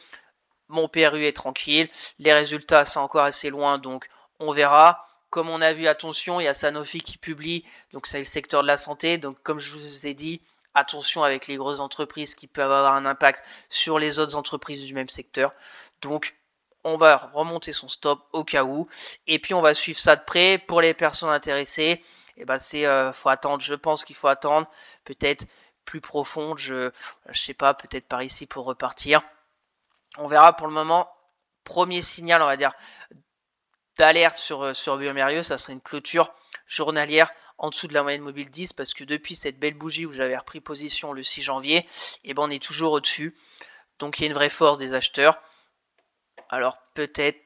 Mon PRU est tranquille, les résultats sont encore assez loin, donc on verra. Comme on a vu, attention, il y a Sanofi qui publie, donc c'est le secteur de la santé, donc comme je vous ai dit, attention avec les grosses entreprises qui peuvent avoir un impact sur les autres entreprises du même secteur. Donc, on va remonter son stop au cas où. Et puis, on va suivre ça de près. Pour les personnes intéressées, et ben faut attendre. Je pense qu'il faut attendre. Peut-être plus profonde. Je sais pas, peut-être par ici pour repartir. On verra pour le moment. Premier signal, on va dire, d'alerte sur bioMérieux, ça serait une clôture journalière en dessous de la moyenne mobile 10 parce que depuis cette belle bougie où j'avais repris position le 6 janvier, et ben on est toujours au-dessus. Donc il y a une vraie force des acheteurs. Alors peut-être,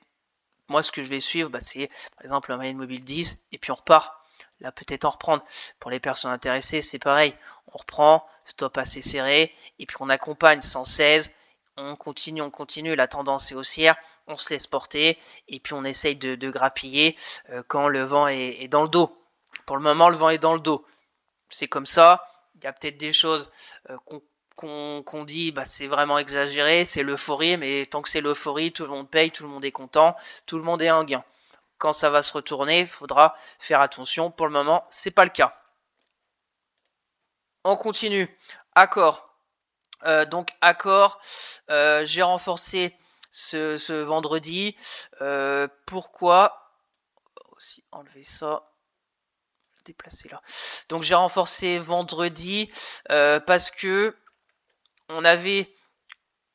moi ce que je vais suivre, c'est par exemple la moyenne mobile 10 et puis on repart. Là peut-être en reprendre. Pour les personnes intéressées, c'est pareil. On reprend, stop assez serré et puis on accompagne 116. On continue, la tendance est haussière, on se laisse porter et puis on essaye de grappiller quand le vent est dans le dos. Pour le moment, le vent est dans le dos. C'est comme ça. Il y a peut-être des choses qu'on dit, c'est vraiment exagéré, c'est l'euphorie, mais tant que c'est l'euphorie, tout le monde paye, tout le monde est content, tout le monde est en gain. Quand ça va se retourner, il faudra faire attention. Pour le moment, c'est pas le cas. On continue. Accor. Donc Accor, j'ai renforcé ce vendredi. Pourquoi aussi enlever ça, déplacer là. Donc j'ai renforcé vendredi parce que on avait,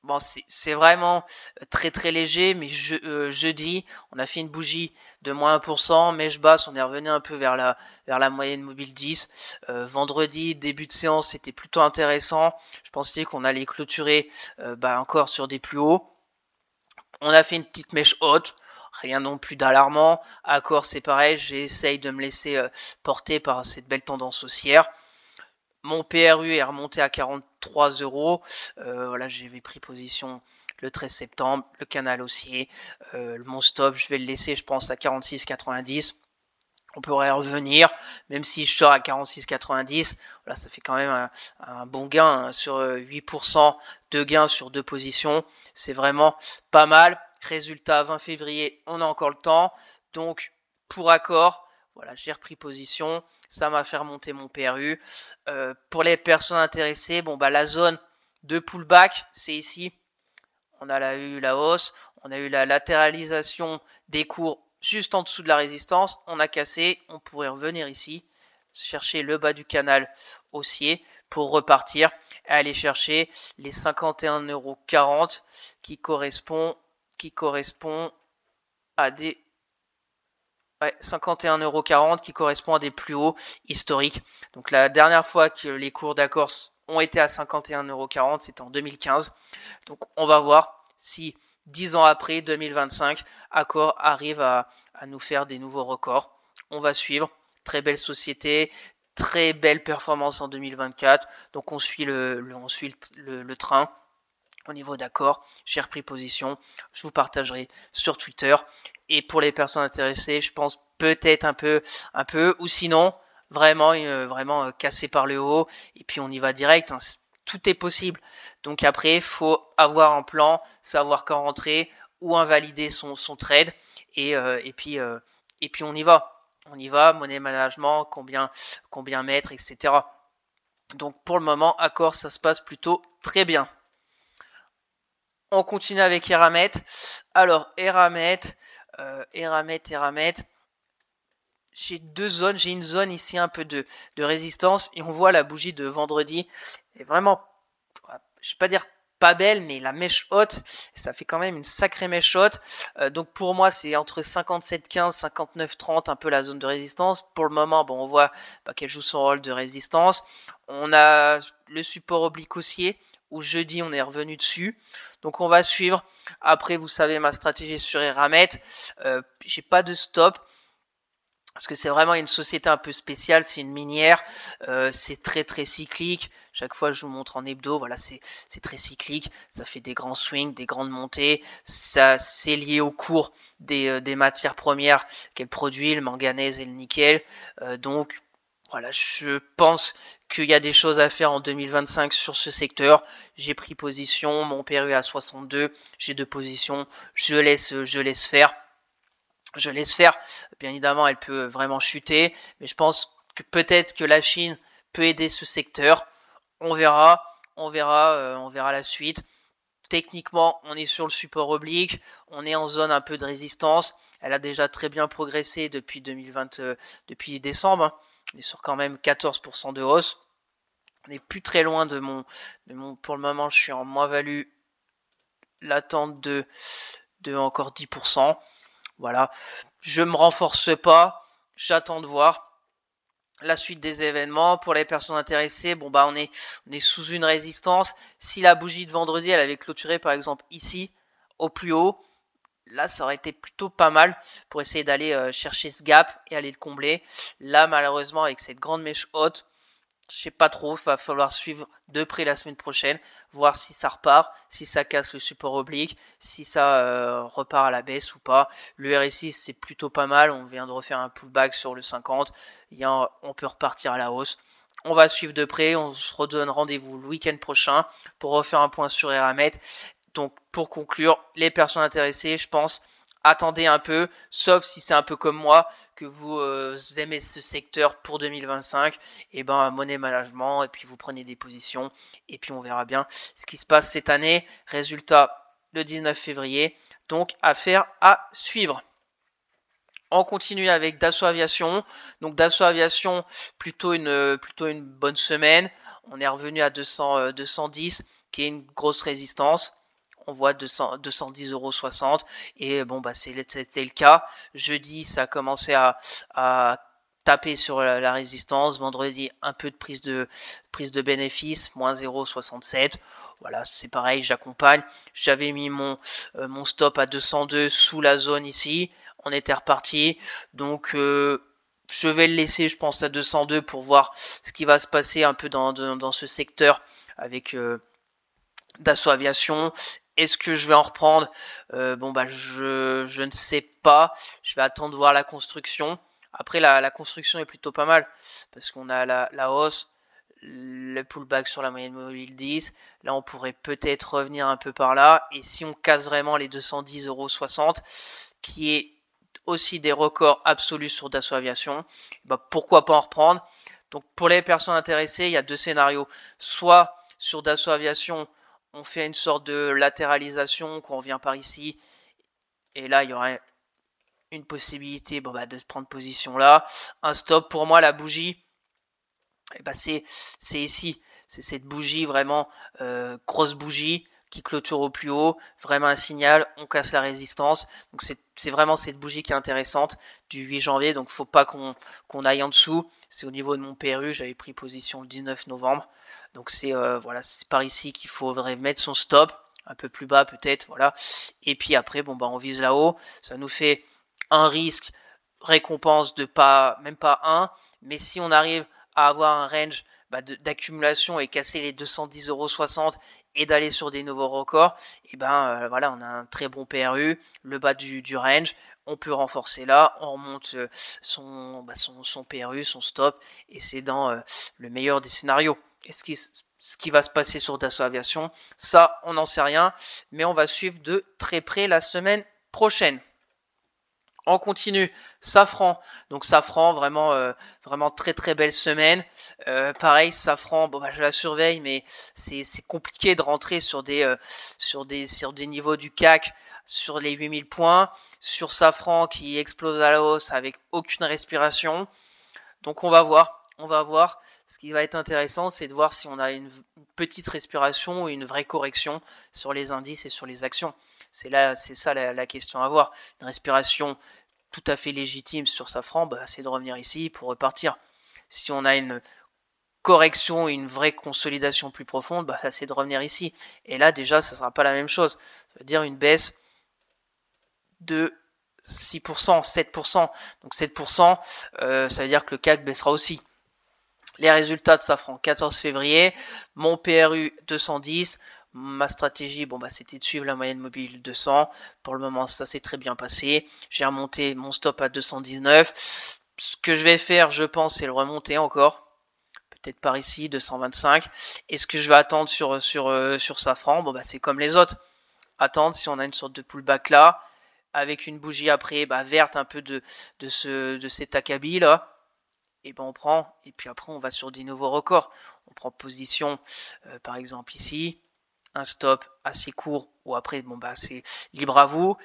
bon c'est vraiment très très léger, mais jeudi on a fait une bougie de moins 1%, mèche basse, on est revenu un peu vers la moyenne mobile 10. Vendredi, début de séance, c'était plutôt intéressant. Je pensais qu'on allait clôturer encore sur des plus hauts. On a fait une petite mèche haute, rien non plus d'alarmant. Accor, c'est pareil, j'essaye de me laisser porter par cette belle tendance haussière. Mon PRU est remonté à 43 €. Voilà, j'avais pris position le 13 septembre, le canal haussier. Mon stop, je vais le laisser, je pense, à 46,90. On pourrait revenir, même si je sors à 46,90. Voilà, ça fait quand même un bon gain sur 8% de gain sur deux positions. C'est vraiment pas mal. Résultat, 20 février, on a encore le temps. Donc, pour Accor, voilà, j'ai repris position. Ça m'a fait remonter mon PRU. Pour les personnes intéressées, la zone de pullback, c'est ici. On a eu la hausse, on a eu la latéralisation des cours juste en dessous de la résistance. On a cassé, on pourrait revenir ici, chercher le bas du canal haussier pour repartir et aller chercher les 51,40 € qui correspond à des 51,40 € qui correspond à des plus hauts historiques. Donc la dernière fois que les cours d'Accor ont été à 51,40 €, c'était en 2015. Donc on va voir si 10 ans après, 2025, Accor arrive à nous faire des nouveaux records. On va suivre. Très belle société, très belle performance en 2024. Donc on suit le train. Au niveau d'Accor, j'ai repris position. Je vous partagerai sur Twitter. Et pour les personnes intéressées, je pense peut-être un peu, ou sinon vraiment cassé par le haut. Et puis on y va direct. Tout est possible. Donc après, il faut avoir un plan, savoir quand rentrer ou invalider son trade. Et puis on y va. On y va, monnaie management, combien mettre, etc. Donc pour le moment, Accor, ça se passe plutôt très bien. On continue avec Eramet. Alors, Eramet, j'ai deux zones. J'ai une zone ici un peu de résistance et on voit la bougie de vendredi. Et vraiment, je ne vais pas dire pas belle, mais la mèche haute, ça fait quand même une sacrée mèche haute. Donc pour moi, c'est entre 57,15, 59,30, un peu la zone de résistance. Pour le moment, on voit qu'elle joue son rôle de résistance. On a le support oblique haussier où jeudi on est revenu dessus. Donc on va suivre. Après, vous savez ma stratégie sur Eramet. J'ai pas de stop. Parce que c'est vraiment une société un peu spéciale, c'est une minière, c'est très très cyclique. Chaque fois je vous montre en hebdo, voilà, c'est très cyclique, ça fait des grands swings, des grandes montées, ça c'est lié au cours des matières premières qu'elle produit, le manganèse et le nickel. Donc voilà, je pense qu'il y a des choses à faire en 2025 sur ce secteur. J'ai pris position, mon PRU à 62, j'ai deux positions, je laisse faire. Je laisse faire. Bien évidemment, elle peut vraiment chuter, mais je pense que peut-être que la Chine peut aider ce secteur. on verra la suite. Techniquement, on est sur le support oblique, on est en zone un peu de résistance. Elle a déjà très bien progressé depuis 2020, depuis décembre, hein. On est sur quand même 14% de hausse. On n'est plus très loin de mon, pour le moment, je suis en moins-value latente de encore 10%. Voilà, je me renforce pas, j'attends de voir la suite des événements. Pour les personnes intéressées, bon bah on est sous une résistance. Si la bougie de vendredi elle avait clôturé par exemple ici au plus haut, là ça aurait été plutôt pas mal pour essayer d'aller chercher ce gap et aller le combler. Là malheureusement avec cette grande mèche haute, je sais pas trop, il va falloir suivre de près la semaine prochaine, voir si ça repart, si ça casse le support oblique, si ça repart à la baisse ou pas. Le RSI c'est plutôt pas mal, on vient de refaire un pullback sur le 50, on peut repartir à la hausse. On va suivre de près, on se redonne rendez-vous le week-end prochain pour refaire un point sur Eramet. Donc pour conclure, les personnes intéressées, je pense, attendez un peu, sauf si c'est un peu comme moi, que vous aimez ce secteur pour 2025, et ben money management, et puis vous prenez des positions, et puis on verra bien ce qui se passe cette année. Résultat le 19 février, donc affaire à suivre. On continue avec Dassault Aviation. Donc Dassault Aviation, plutôt une bonne semaine. On est revenu à 210, qui est une grosse résistance. On voit 210,60 € et bon bah c'était le cas. Jeudi ça a commencé à taper sur la résistance. Vendredi un peu de prise de bénéfice, moins 0,67. Voilà, c'est pareil, j'accompagne. J'avais mis mon stop à 202 sous la zone ici. On était reparti. Donc je vais le laisser, je pense, à 202 pour voir ce qui va se passer un peu dans ce secteur avec Dassault Aviation. Est-ce que je vais en reprendre? Bon bah je ne sais pas. Je vais attendre de voir la construction. Après la construction est plutôt pas mal parce qu'on a la hausse, le pullback sur la moyenne mobile 10. Là on pourrait peut-être revenir un peu par là. Et si on casse vraiment les 210,60 €, qui est aussi des records absolus sur Dassault Aviation, bah pourquoi pas en reprendre? Donc pour les personnes intéressées, il y a deux scénarios. Soit sur Dassault Aviation, on fait une sorte de latéralisation, qu'on revient par ici, et là il y aurait une possibilité bon, bah, de prendre position là. Un stop, pour moi la bougie, bah, c'est ici, c'est cette bougie vraiment, grosse bougie qui clôture au plus haut, vraiment un signal, on casse la résistance. Donc c'est vraiment cette bougie qui est intéressante du 8 janvier, donc faut pas qu'on aille en dessous. C'est au niveau de mon PRU, j'avais pris position le 19 novembre. Donc c'est voilà, c'est par ici qu'il faudrait mettre son stop, un peu plus bas peut-être, voilà. Et puis après, bon bah on vise là-haut, ça nous fait un risque récompense de pas, même pas un, mais si on arrive à avoir un range bah, d'accumulation et casser les 210,60 € et d'aller sur des nouveaux records, et ben voilà, on a un très bon PRU, le bas du range, on peut renforcer là, on remonte son PRU, son stop, et c'est dans le meilleur des scénarios. Et ce qui va se passer sur Dassault Aviation, ça on n'en sait rien, mais on va suivre de très près la semaine prochaine. On continue, Safran. Donc Safran, vraiment très très belle semaine. Pareil, Safran, bon bah je la surveille, mais c'est compliqué de rentrer sur des niveaux du CAC sur les 8000 points, sur Safran qui explose à la hausse avec aucune respiration. Donc on va voir. Ce qui va être intéressant, c'est de voir si on a une petite respiration ou une vraie correction sur les indices et sur les actions. C'est ça la question à voir. Une respiration tout à fait légitime sur Safran, bah, c'est de revenir ici pour repartir. Si on a une correction, une vraie consolidation plus profonde, bah, c'est de revenir ici. Et là, déjà, ça ne sera pas la même chose. Ça veut dire une baisse de 6%, 7%. Donc 7%, ça veut dire que le CAC baissera aussi. Les résultats de Safran, 14 février, mon PRU 210, ma stratégie, bon bah c'était de suivre la moyenne mobile 200. Pour le moment, ça s'est très bien passé. J'ai remonté mon stop à 219. Ce que je vais faire, je pense, c'est le remonter encore. Peut-être par ici, 225. Et ce que je vais attendre sur Safran, bon bah c'est comme les autres. Attendre si on a une sorte de pullback là, avec une bougie après bah, verte un peu de cet acabit là. Et ben on prend, et puis après on va sur des nouveaux records. on prend position par exemple ici, un stop assez court ou après bon bah c'est libre à vous.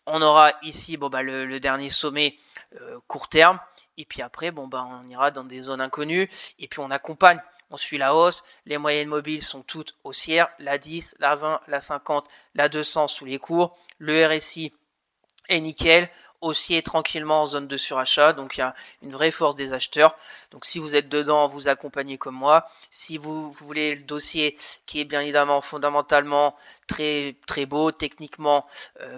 On aura ici bon bah le dernier sommet court terme et puis après bon bah on ira dans des zones inconnues et puis on accompagne, on suit la hausse, les moyennes mobiles sont toutes haussières, la 10, la 20, la 50, la 200 sous les cours, le RSI est nickel, haussier tranquillement en zone de surachat, donc il y a une vraie force des acheteurs. Donc si vous êtes dedans, vous accompagnez comme moi. Si vous voulez le dossier qui est bien évidemment fondamentalement très très beau, techniquement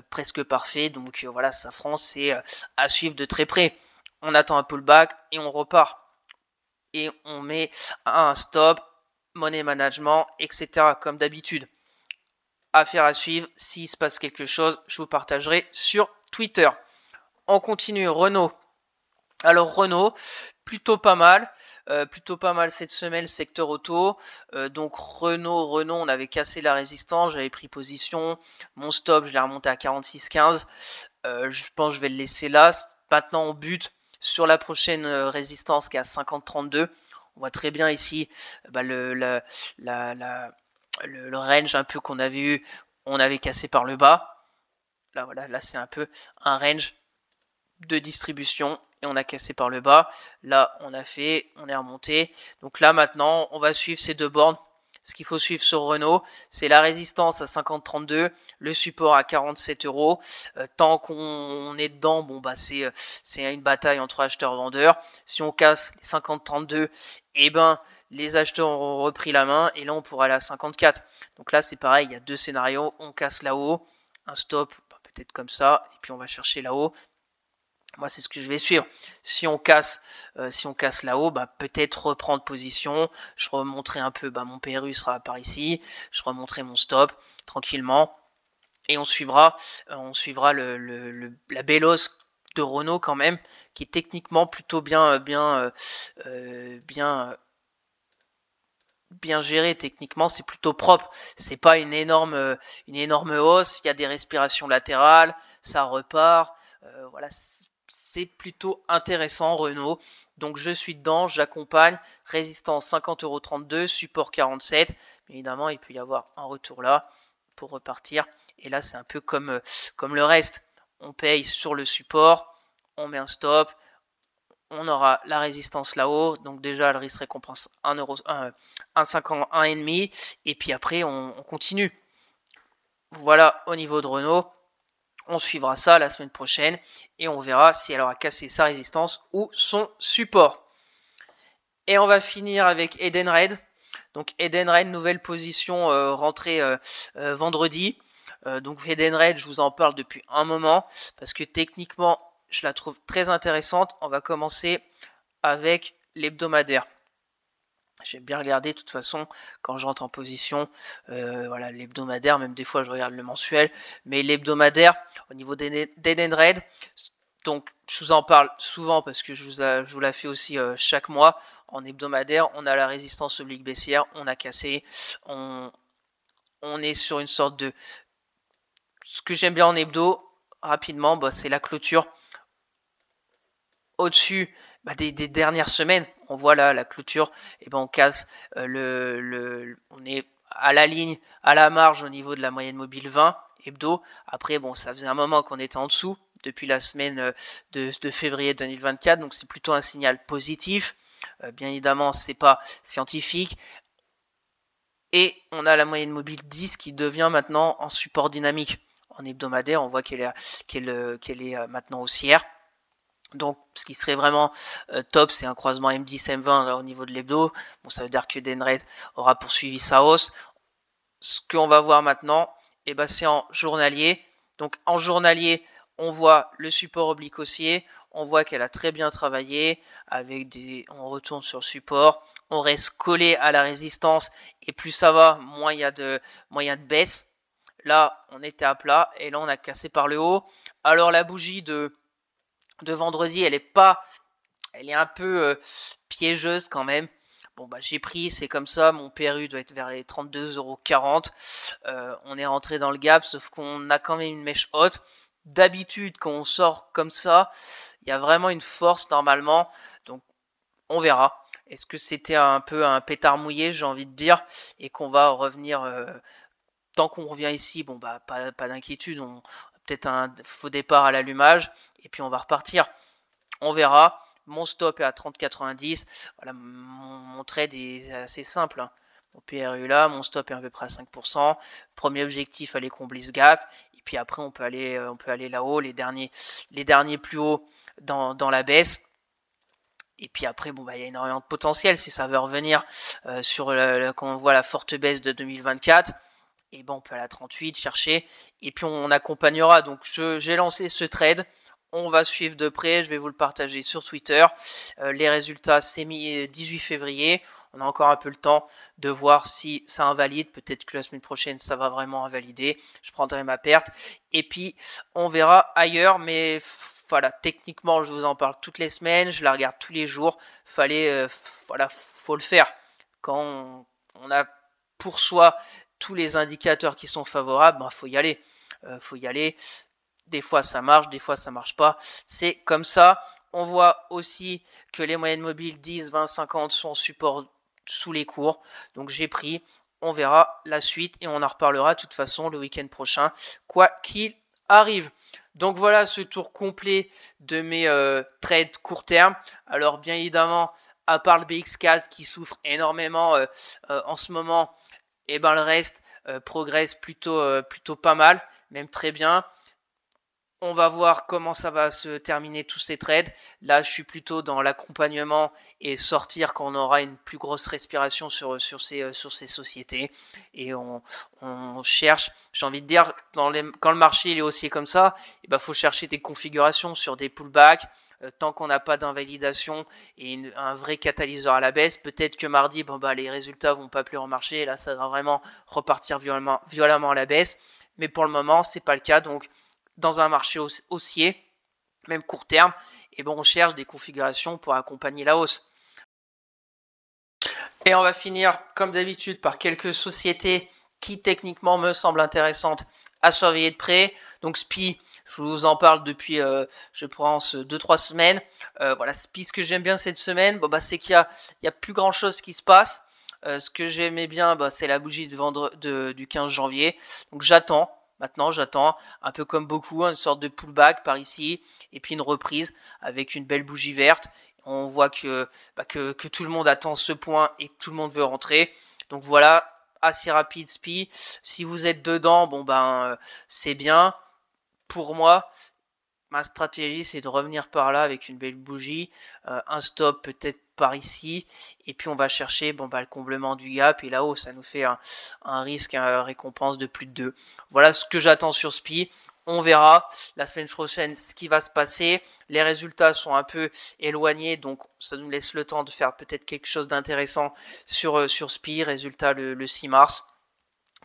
presque parfait, donc voilà, Safran c'est à suivre de très près. On attend un pullback et on repart. Et on met un stop, money management, etc. comme d'habitude. Affaire à suivre, s'il se passe quelque chose, je vous partagerai sur Twitter. On continue, Renault. Alors Renault, plutôt pas mal cette semaine le secteur auto. Donc Renault, on avait cassé la résistance, j'avais pris position, mon stop je l'ai remonté à 46,15. Je pense que je vais le laisser là. Maintenant on bute sur la prochaine résistance qui est à 50,32. On voit très bien ici le range un peu qu'on avait eu, on avait cassé par le bas. Là voilà, là c'est un peu un range de distribution et on a cassé par le bas. Là on est remonté. Donc là maintenant on va suivre ces deux bornes. Ce qu'il faut suivre sur Renault, c'est la résistance à 50,32, le support à 47 euros. Tant qu'on est dedans, bon bah c'est une bataille entre acheteurs-vendeurs. Si on casse les 50,32, et ben les acheteurs auront repris la main et là on pourra aller à 54. Donc là c'est pareil, il y a deux scénarios. On casse là-haut, un stop peut-être comme ça, et puis on va chercher là-haut. Moi, c'est ce que je vais suivre. Si on casse là-haut, bah, peut-être reprendre position. Je remonterai un peu, mon PRU sera par ici. Je remonterai mon stop tranquillement. Et on suivra la belle hausse de Renault quand même, qui est techniquement plutôt bien géré. Techniquement, c'est plutôt propre. C'est pas une énorme hausse. Il y a des respirations latérales, ça repart. Voilà. C'est plutôt intéressant Renault, donc je suis dedans, j'accompagne, résistance 50,32 €, support 47, mais évidemment il peut y avoir un retour là pour repartir, et là c'est un peu comme le reste, on paye sur le support, on met un stop, on aura la résistance là-haut, donc déjà le risque récompense 1,50, 1,5, et puis après on continue. Voilà au niveau de Renault. On suivra ça la semaine prochaine et on verra si elle aura cassé sa résistance ou son support. Et on va finir avec Edenred. Donc Edenred, nouvelle position rentrée vendredi. Donc Edenred, je vous en parle depuis un moment parce que techniquement, je la trouve très intéressante. On va commencer avec l'hebdomadaire. J'aime bien regarder de toute façon quand je rentre en position, voilà, l'hebdomadaire, même des fois je regarde le mensuel, mais l'hebdomadaire au niveau d'Edenred, donc je vous en parle souvent parce que je vous la fais aussi chaque mois. En hebdomadaire, on a la résistance oblique baissière, on a cassé, on est sur une sorte de... Ce que j'aime bien en hebdo, rapidement, c'est la clôture au-dessus des dernières semaines. On voit là la clôture, et on casse on est à la ligne, à la marge au niveau de la moyenne mobile 20 hebdo. Après ça faisait un moment qu'on était en dessous depuis la semaine de février 2024, donc c'est plutôt un signal positif. Bien évidemment c'est pas scientifique, et on a la moyenne mobile 10 qui devient maintenant en support dynamique. En hebdomadaire on voit qu'elle est maintenant haussière. Donc ce qui serait vraiment top, c'est un croisement M10 M20 là, au niveau de l'hebdo. Bon, ça veut dire que Edenred aura poursuivi sa hausse. Ce qu'on va voir maintenant, c'est en journalier. Donc en journalier, on voit le support oblique haussier, on voit qu'elle a très bien travaillé avec on retourne sur le support, on reste collé à la résistance, et plus ça va, moins il y a de baisse. Là on était à plat et là on a cassé par le haut. Alors la bougie de vendredi, elle est un peu piégeuse quand même. Bon j'ai pris, c'est comme ça, mon PRU doit être vers les 32,40 €. On est rentré dans le gap, sauf qu'on a quand même une mèche haute. D'habitude, quand on sort comme ça, il y a vraiment une force normalement. Donc on verra. Est-ce que c'était un peu un pétard mouillé, j'ai envie de dire, et qu'on va revenir tant qu'on revient ici, bon bah pas d'inquiétude, on peut-être un faux départ à l'allumage et puis on va repartir. On verra. Mon stop est à 30,90. Voilà, mon trade est assez simple, hein. Mon PRU là, mon stop est à peu près à 5%. Premier objectif, aller combler ce gap. Et puis après, on peut aller là-haut, les derniers plus hauts dans la baisse. Et puis après, bon, bah, il y a énormément de potentiel si ça veut revenir quand on voit la forte baisse de 2024. Et bon, on peut aller à 38, chercher. Et puis on accompagnera. Donc j'ai lancé ce trade. On va suivre de près. Je vais vous le partager sur Twitter. Les résultats, c'est 18 février. On a encore un peu le temps de voir si ça invalide. Peut-être que la semaine prochaine, ça va vraiment invalider. Je prendrai ma perte. Et puis, on verra ailleurs. Mais voilà, techniquement, je vous en parle toutes les semaines. Je la regarde tous les jours. Voilà, faut le faire. Quand on a pour soi tous les indicateurs qui sont favorables, ben, faut y aller. Faut y aller. Des fois ça marche, des fois ça marche pas. C'est comme ça. On voit aussi que les moyennes mobiles 10, 20, 50 sont en support sous les cours. Donc j'ai pris. On verra la suite et on en reparlera de toute façon le week-end prochain, quoi qu'il arrive. Donc voilà ce tour complet de mes trades court terme. Alors bien évidemment, à part le BX4 qui souffre énormément en ce moment, et ben le reste progresse plutôt pas mal, même très bien. On va voir comment ça va se terminer tous ces trades. Là, je suis plutôt dans l'accompagnement et sortir quand on aura une plus grosse respiration sur ces sociétés. Et on cherche, j'ai envie de dire, quand le marché il est haussier comme ça, il faut chercher des configurations sur des pullbacks. Tant qu'on n'a pas d'invalidation et un vrai catalyseur à la baisse, peut-être que mardi, les résultats vont pas plus remarcher. Et là, ça va vraiment repartir violemment à la baisse. Mais pour le moment, c'est pas le cas. Donc, dans un marché haussier, même court terme, et on cherche des configurations pour accompagner la hausse. Et on va finir, comme d'habitude, par quelques sociétés qui techniquement me semblent intéressantes à surveiller de près. Donc SPI, je vous en parle depuis, je pense, 2-3 semaines. Voilà, SPI, ce que j'aime bien cette semaine, c'est qu'il y a plus grand chose qui se passe. Ce que j'aimais bien, c'est la bougie du 15 janvier. Donc j'attends. Maintenant, j'attends, un peu comme beaucoup, une sorte de pullback par ici, et puis une reprise avec une belle bougie verte. On voit que tout le monde attend ce point et que tout le monde veut rentrer. Donc voilà, assez rapide SPI. Si vous êtes dedans, c'est bien. Pour moi, ma stratégie, c'est de revenir par là avec une belle bougie, un stop peut-être par ici, et puis on va chercher le comblement du gap, et là-haut, ça nous fait un risque, récompense de plus de 2. Voilà ce que j'attends sur SPI. On verra la semaine prochaine ce qui va se passer. Les résultats sont un peu éloignés, donc ça nous laisse le temps de faire peut-être quelque chose d'intéressant sur SPI. Résultat le 6 mars.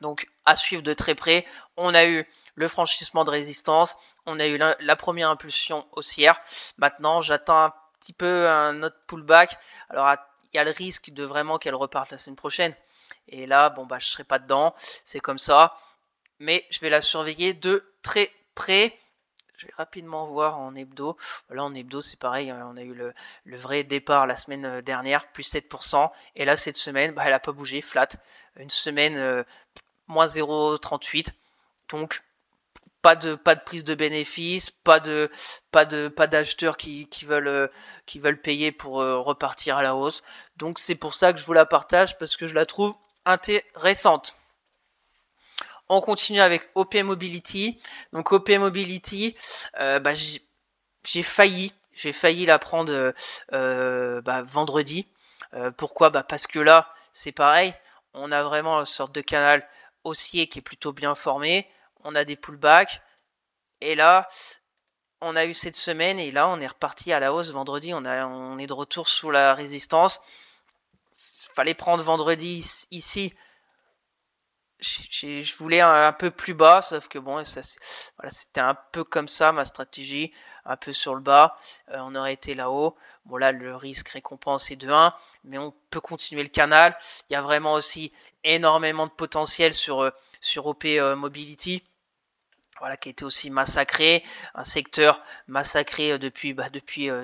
Donc à suivre de très près. On a eu le franchissement de résistance, on a eu la première impulsion haussière. Maintenant, j'attends un petit peu un autre pullback. Alors, il y a le risque de vraiment qu'elle reparte la semaine prochaine. Et là, je ne serai pas dedans. C'est comme ça. Mais je vais la surveiller de très près. Je vais rapidement voir en hebdo. Là, en hebdo, c'est pareil. On a eu le vrai départ la semaine dernière, plus 7%. Et là, cette semaine, elle n'a pas bougé, flat. Une semaine, moins 0,38. Donc, pas de prise de bénéfice, pas d'acheteurs qui veulent payer pour repartir à la hausse. Donc c'est pour ça que je vous la partage, parce que je la trouve intéressante. On continue avec OP Mobility. Donc OP Mobility, j'ai failli la prendre vendredi. Pourquoi ? Parce que là, c'est pareil. On a vraiment une sorte de canal haussier qui est plutôt bien formé. On a des pullbacks. Et là, on a eu cette semaine. Et là, on est reparti à la hausse vendredi. On est de retour sous la résistance. Fallait prendre vendredi ici. Je voulais un peu plus bas, sauf que c'était un peu comme ça ma stratégie, un peu sur le bas, on aurait été là-haut. Bon là le risque récompense est de 1, mais on peut continuer le canal. Il y a vraiment aussi énormément de potentiel sur OP Mobility. Voilà, qui a été aussi massacré, un secteur massacré depuis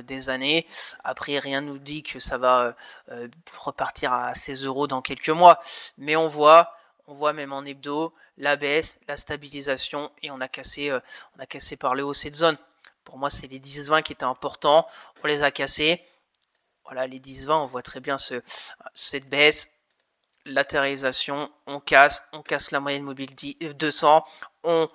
des années. Après, rien ne nous dit que ça va repartir à 16 € dans quelques mois. Mais on voit même en hebdo la baisse, la stabilisation, et on a cassé par le haut cette zone. Pour moi, c'est les 10-20 qui étaient importants. On les a cassés. Voilà, les 10-20, on voit très bien cette baisse, latéralisation, on casse la moyenne mobile 200, on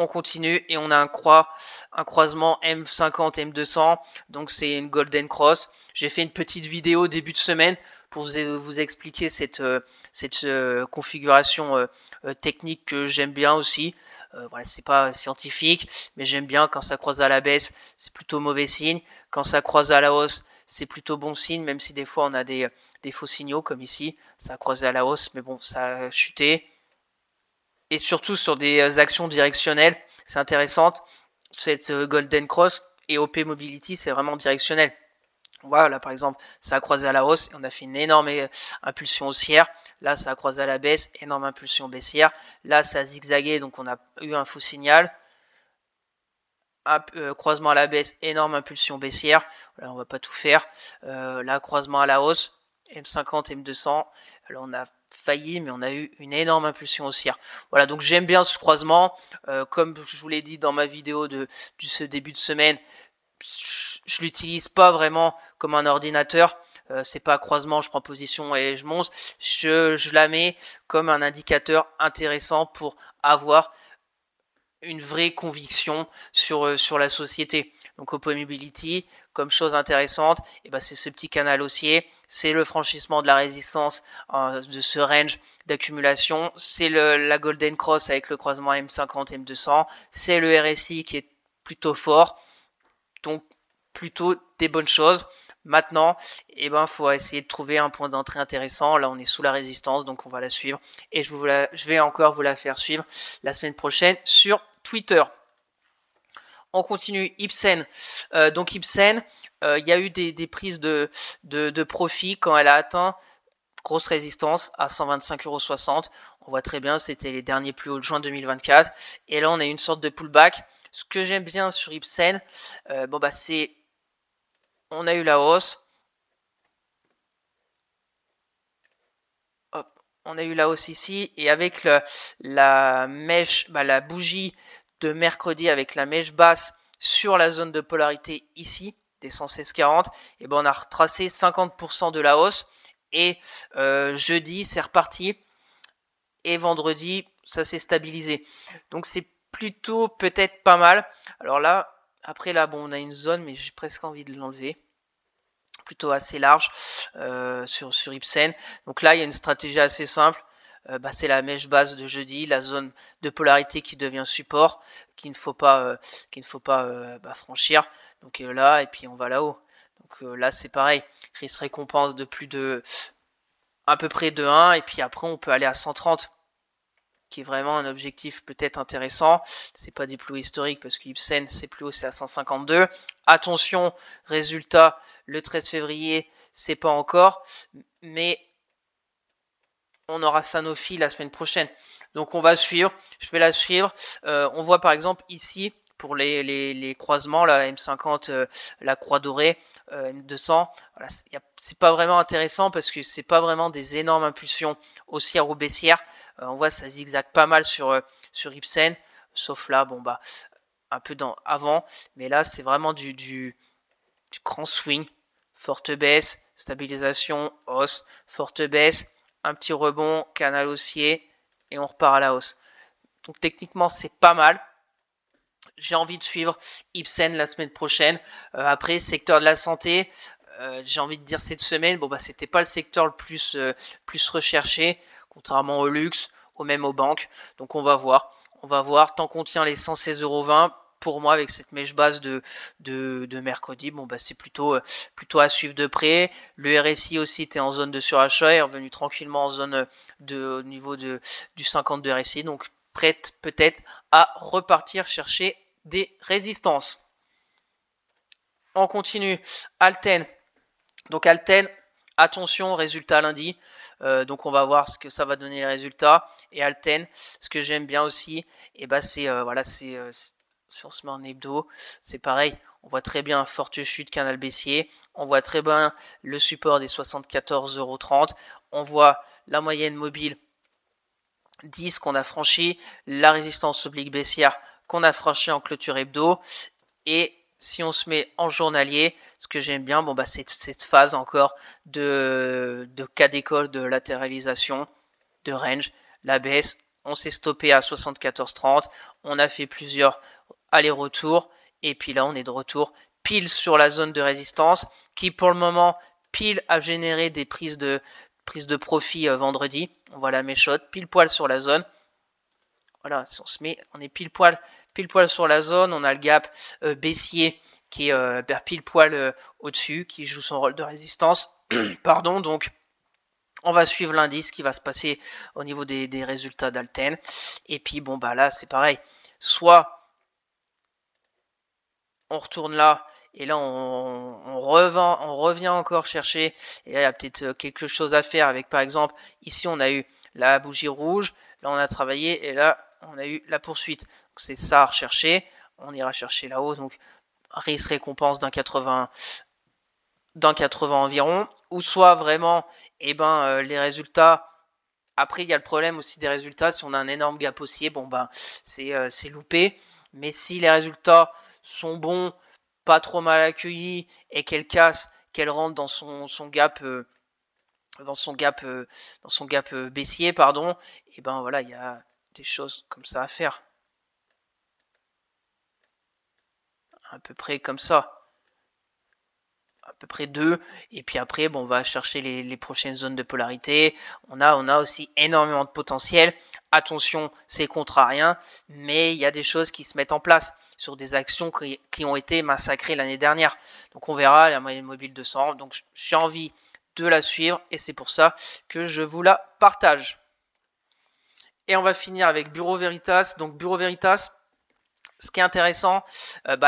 continue et on a un croisement M50 M200, donc c'est une golden cross. J'ai fait une petite vidéo début de semaine pour vous expliquer cette configuration technique que j'aime bien aussi. Voilà, c'est pas scientifique, mais j'aime bien. Quand ça croise à la baisse, c'est plutôt mauvais signe. Quand ça croise à la hausse, c'est plutôt bon signe, même si des fois on a des faux signaux comme ici. Ça a croisé à la hausse, mais bon, ça a chuté. Et surtout sur des actions directionnelles, c'est intéressant. Cette Golden Cross et OP Mobility, c'est vraiment directionnel. Voilà, là par exemple, ça a croisé à la hausse et on a fait une énorme impulsion haussière. Là, ça a croisé à la baisse, énorme impulsion baissière. Là, ça a zigzagué, donc on a eu un faux signal. Croisement à la baisse, énorme impulsion baissière. Là, on va pas tout faire. Là, croisement à la hausse, M50, M200. Là, on a failli, mais on a eu une énorme impulsion haussière. Voilà, donc j'aime bien ce croisement. Comme je vous l'ai dit dans ma vidéo de ce début de semaine, je l'utilise pas vraiment comme un ordinateur. C'est pas un croisement, je prends position et je monte. Je la mets comme un indicateur intéressant pour avoir une vraie conviction sur la société. Donc OP Mobility, comme chose intéressante, et ben c'est ce petit canal haussier, c'est le franchissement de la résistance de ce range d'accumulation, c'est la Golden Cross avec le croisement M50 M200, c'est le RSI qui est plutôt fort, donc plutôt des bonnes choses. Maintenant, il faut essayer de trouver un point d'entrée intéressant. Là, on est sous la résistance, donc on va la suivre. Et je vais encore vous la faire suivre la semaine prochaine sur Twitter. On continue, Ipsen. Donc Ipsen, il y a eu des prises de profit quand elle a atteint grosse résistance à 125,60 €. On voit très bien, c'était les derniers plus hauts de juin 2024. Et là, on a une sorte de pullback. Ce que j'aime bien sur Ipsen, c'est on a eu la hausse. Hop, on a eu la hausse ici. Et avec la mèche, la bougie de mercredi avec la mèche basse sur la zone de polarité ici, des 116,40, et on a retracé 50% de la hausse. Et jeudi, c'est reparti. Et vendredi, ça s'est stabilisé. Donc c'est plutôt peut-être pas mal. Alors là, après là, on a une zone, mais j'ai presque envie de l'enlever. Plutôt assez large sur Ipsen. Donc là, il y a une stratégie assez simple. C'est la mèche basse de jeudi, la zone de polarité qui devient support, qu'il ne faut pas franchir. Donc là, et puis on va là-haut. Donc là, c'est pareil. Risque récompense de plus de à peu près de 1, et puis après, on peut aller à 130. Qui est vraiment un objectif peut-être intéressant. C'est pas des plus hauts historiques parce que Ipsen, c'est plus haut, c'est à 152. Attention, résultat, le 13 février, c'est pas encore, mais on aura Sanofi la semaine prochaine. Donc on va suivre, je vais la suivre. On voit par exemple ici, pour les croisements, la M50, la croix dorée, M200, voilà, c'est pas vraiment intéressant parce que c'est pas vraiment des énormes impulsions haussières ou baissières. On voit ça zigzague pas mal sur Ipsen, sauf là, un peu avant, mais là c'est vraiment du grand swing, forte baisse, stabilisation, hausse, forte baisse, un petit rebond, canal haussier, et on repart à la hausse. Donc techniquement c'est pas mal. J'ai envie de suivre Ipsen la semaine prochaine. Après, secteur de la santé, j'ai envie de dire cette semaine, c'était pas le secteur le plus recherché, contrairement au luxe, ou même aux banques. Donc on va voir. Tant qu'on tient les 116,20 €, pour moi, avec cette mèche basse de mercredi, c'est plutôt à suivre de près. Le RSI aussi était en zone de surachat, est revenu tranquillement en zone au niveau du 50 de RSI. Donc prête peut-être à repartir chercher des résistances. On continue. Alten. Donc Alten Attention, résultat lundi. Donc on va voir ce que ça va donner les résultats. Et Alten, ce que j'aime bien aussi, et bah c'est voilà, si on se met en hebdo, c'est pareil. On voit très bien forte chute canal baissier. On voit très bien le support des 74,30 €. On voit la moyenne mobile 10 qu'on a franchi, la résistance oblique baissière qu'on a franchi en clôture hebdo. Et si on se met en journalier, ce que j'aime bien, bon bah c'est cette phase encore de cas d'école, de latéralisation, de range, la baisse. On s'est stoppé à 74,30, on a fait plusieurs allers-retours, et puis là on est de retour pile sur la zone de résistance, qui pour le moment pile a généré des prises de profit vendredi. On voit la méchotte pile poil sur la zone. Voilà, si on se met, on est pile poil sur la zone. On a le gap baissier qui est pile poil au-dessus, qui joue son rôle de résistance. Pardon, donc on va suivre l'indice qui va se passer au niveau des résultats d'Alten. Et puis bon bah là c'est pareil. Soit on retourne là, et là on revient encore chercher, et là il y a peut-être quelque chose à faire avec, par exemple, ici on a eu la bougie rouge, là on a travaillé, et là on a eu la poursuite. C'est ça à rechercher, on ira chercher là-haut, donc risque récompense d'un 80 environ, ou soit vraiment, et les résultats. Après il y a le problème aussi des résultats, si on a un énorme gap haussier, bon ben c'est loupé, mais si les résultats sont bons, pas trop mal accueillis, et qu'elle casse, qu'elle rentre dans son gap baissier, pardon, et ben voilà, il y a des choses comme ça à faire, à peu près comme ça, à peu près 2, et puis après bon, on va chercher les prochaines zones de polarité. On a aussi énormément de potentiel. Attention, c'est contrarien, mais il y a des choses qui se mettent en place sur des actions qui ont été massacrées l'année dernière. Donc on verra la moyenne mobile 200. Donc j'ai envie de la suivre, et c'est pour ça que je vous la partage. Et on va finir avec Bureau Veritas. Donc Bureau Veritas, ce qui est intéressant,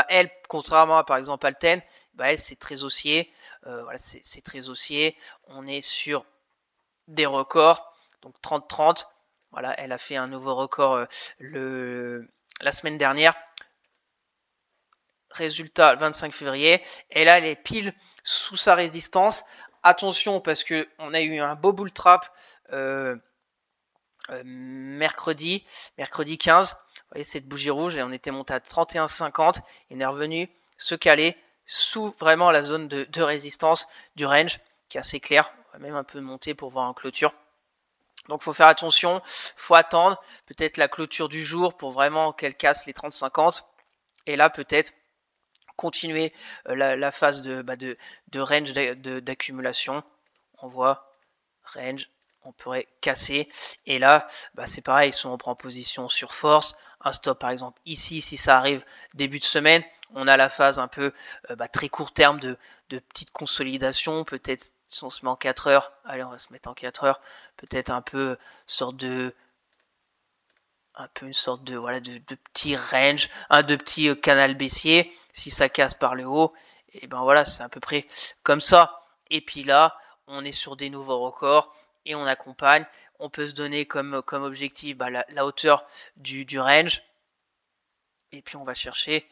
elle, contrairement à par exemple Alten, elle c'est très haussier. Voilà, c'est très haussier. On est sur des records. Donc 30-30. Voilà, elle a fait un nouveau record la semaine dernière. Résultat 25 février. Et là, elle est pile sous sa résistance. Attention, parce que on a eu un beau bull trap mercredi 15. Vous voyez cette bougie rouge, et on était monté à 31,50, et on est revenu se caler sous vraiment la zone de résistance du range, qui est assez clair. On va même un peu monter pour voir en clôture. Donc il faut faire attention, il faut attendre peut-être la clôture du jour pour vraiment qu'elle casse les 30-50, et là peut-être continuer la phase de range d'accumulation. On voit range, on pourrait casser, et là c'est pareil, soit on prend position sur force, un stop par exemple ici, si ça arrive début de semaine. On a la phase un peu très court terme de petite consolidation, peut-être si on se met en 4 heures, allez on va se mettre en 4 heures, peut-être un peu une sorte de voilà de petit range, de petit canal baissier. Si ça casse par le haut, et ben voilà, c'est à peu près comme ça. Et puis là, on est sur des nouveaux records, et on accompagne. On peut se donner comme objectif la hauteur du range, et puis on va chercher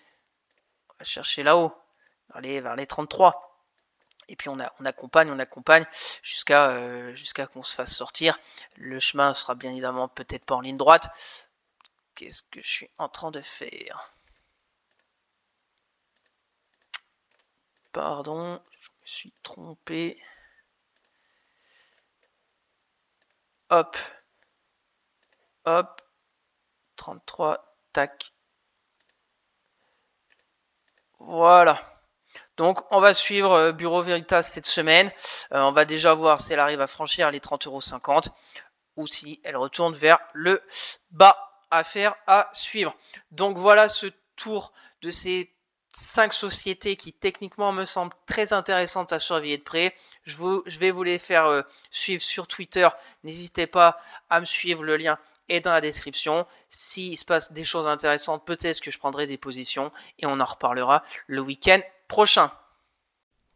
là-haut, vers les 33. Et puis on accompagne jusqu'à qu'on se fasse sortir. Le chemin sera bien évidemment peut-être pas en ligne droite. Qu'est-ce que je suis en train de faire? Pardon, je me suis trompé. Hop. Hop. 33. Tac. Voilà. Donc on va suivre Bureau Veritas cette semaine. On va déjà voir si elle arrive à franchir les 30,50 € ou si elle retourne vers le bas. Affaire à suivre. Donc voilà ce tour de ces 5 sociétés qui techniquement me semblent très intéressantes à surveiller de près. Je vais vous les faire suivre sur Twitter. N'hésitez pas à me suivre, le lien est dans la description. S'il se passe des choses intéressantes, peut-être que je prendrai des positions, et on en reparlera le week-end prochain.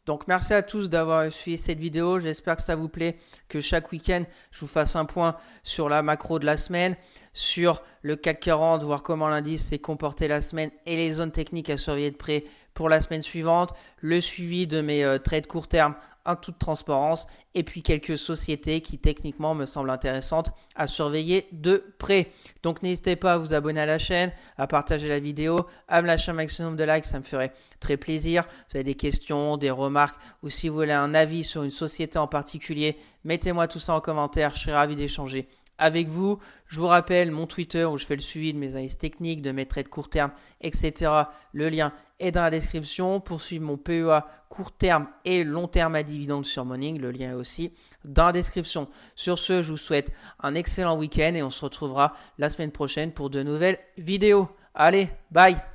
Donc merci à tous d'avoir suivi cette vidéo, j'espère que ça vous plaît, que chaque week-end je vous fasse un point sur la macro de la semaine, sur le CAC 40, voir comment l'indice s'est comporté la semaine et les zones techniques à surveiller de près pour la semaine suivante, le suivi de mes trades court terme en toute transparence et puis quelques sociétés qui techniquement me semblent intéressantes à surveiller de près. Donc n'hésitez pas à vous abonner à la chaîne, à partager la vidéo, à me lâcher un maximum de likes, ça me ferait très plaisir. Vous avez des questions, des remarques ou si vous voulez un avis sur une société en particulier, mettez-moi tout ça en commentaire, je serai ravi d'échanger avec vous. Je vous rappelle mon Twitter où je fais le suivi de mes analyses techniques, de mes trades court terme, etc. Le lien est dans la description. Pour suivre mon PEA court terme et long terme à dividendes sur Morning, le lien est aussi dans la description. Sur ce, je vous souhaite un excellent week-end et on se retrouvera la semaine prochaine pour de nouvelles vidéos. Allez, bye!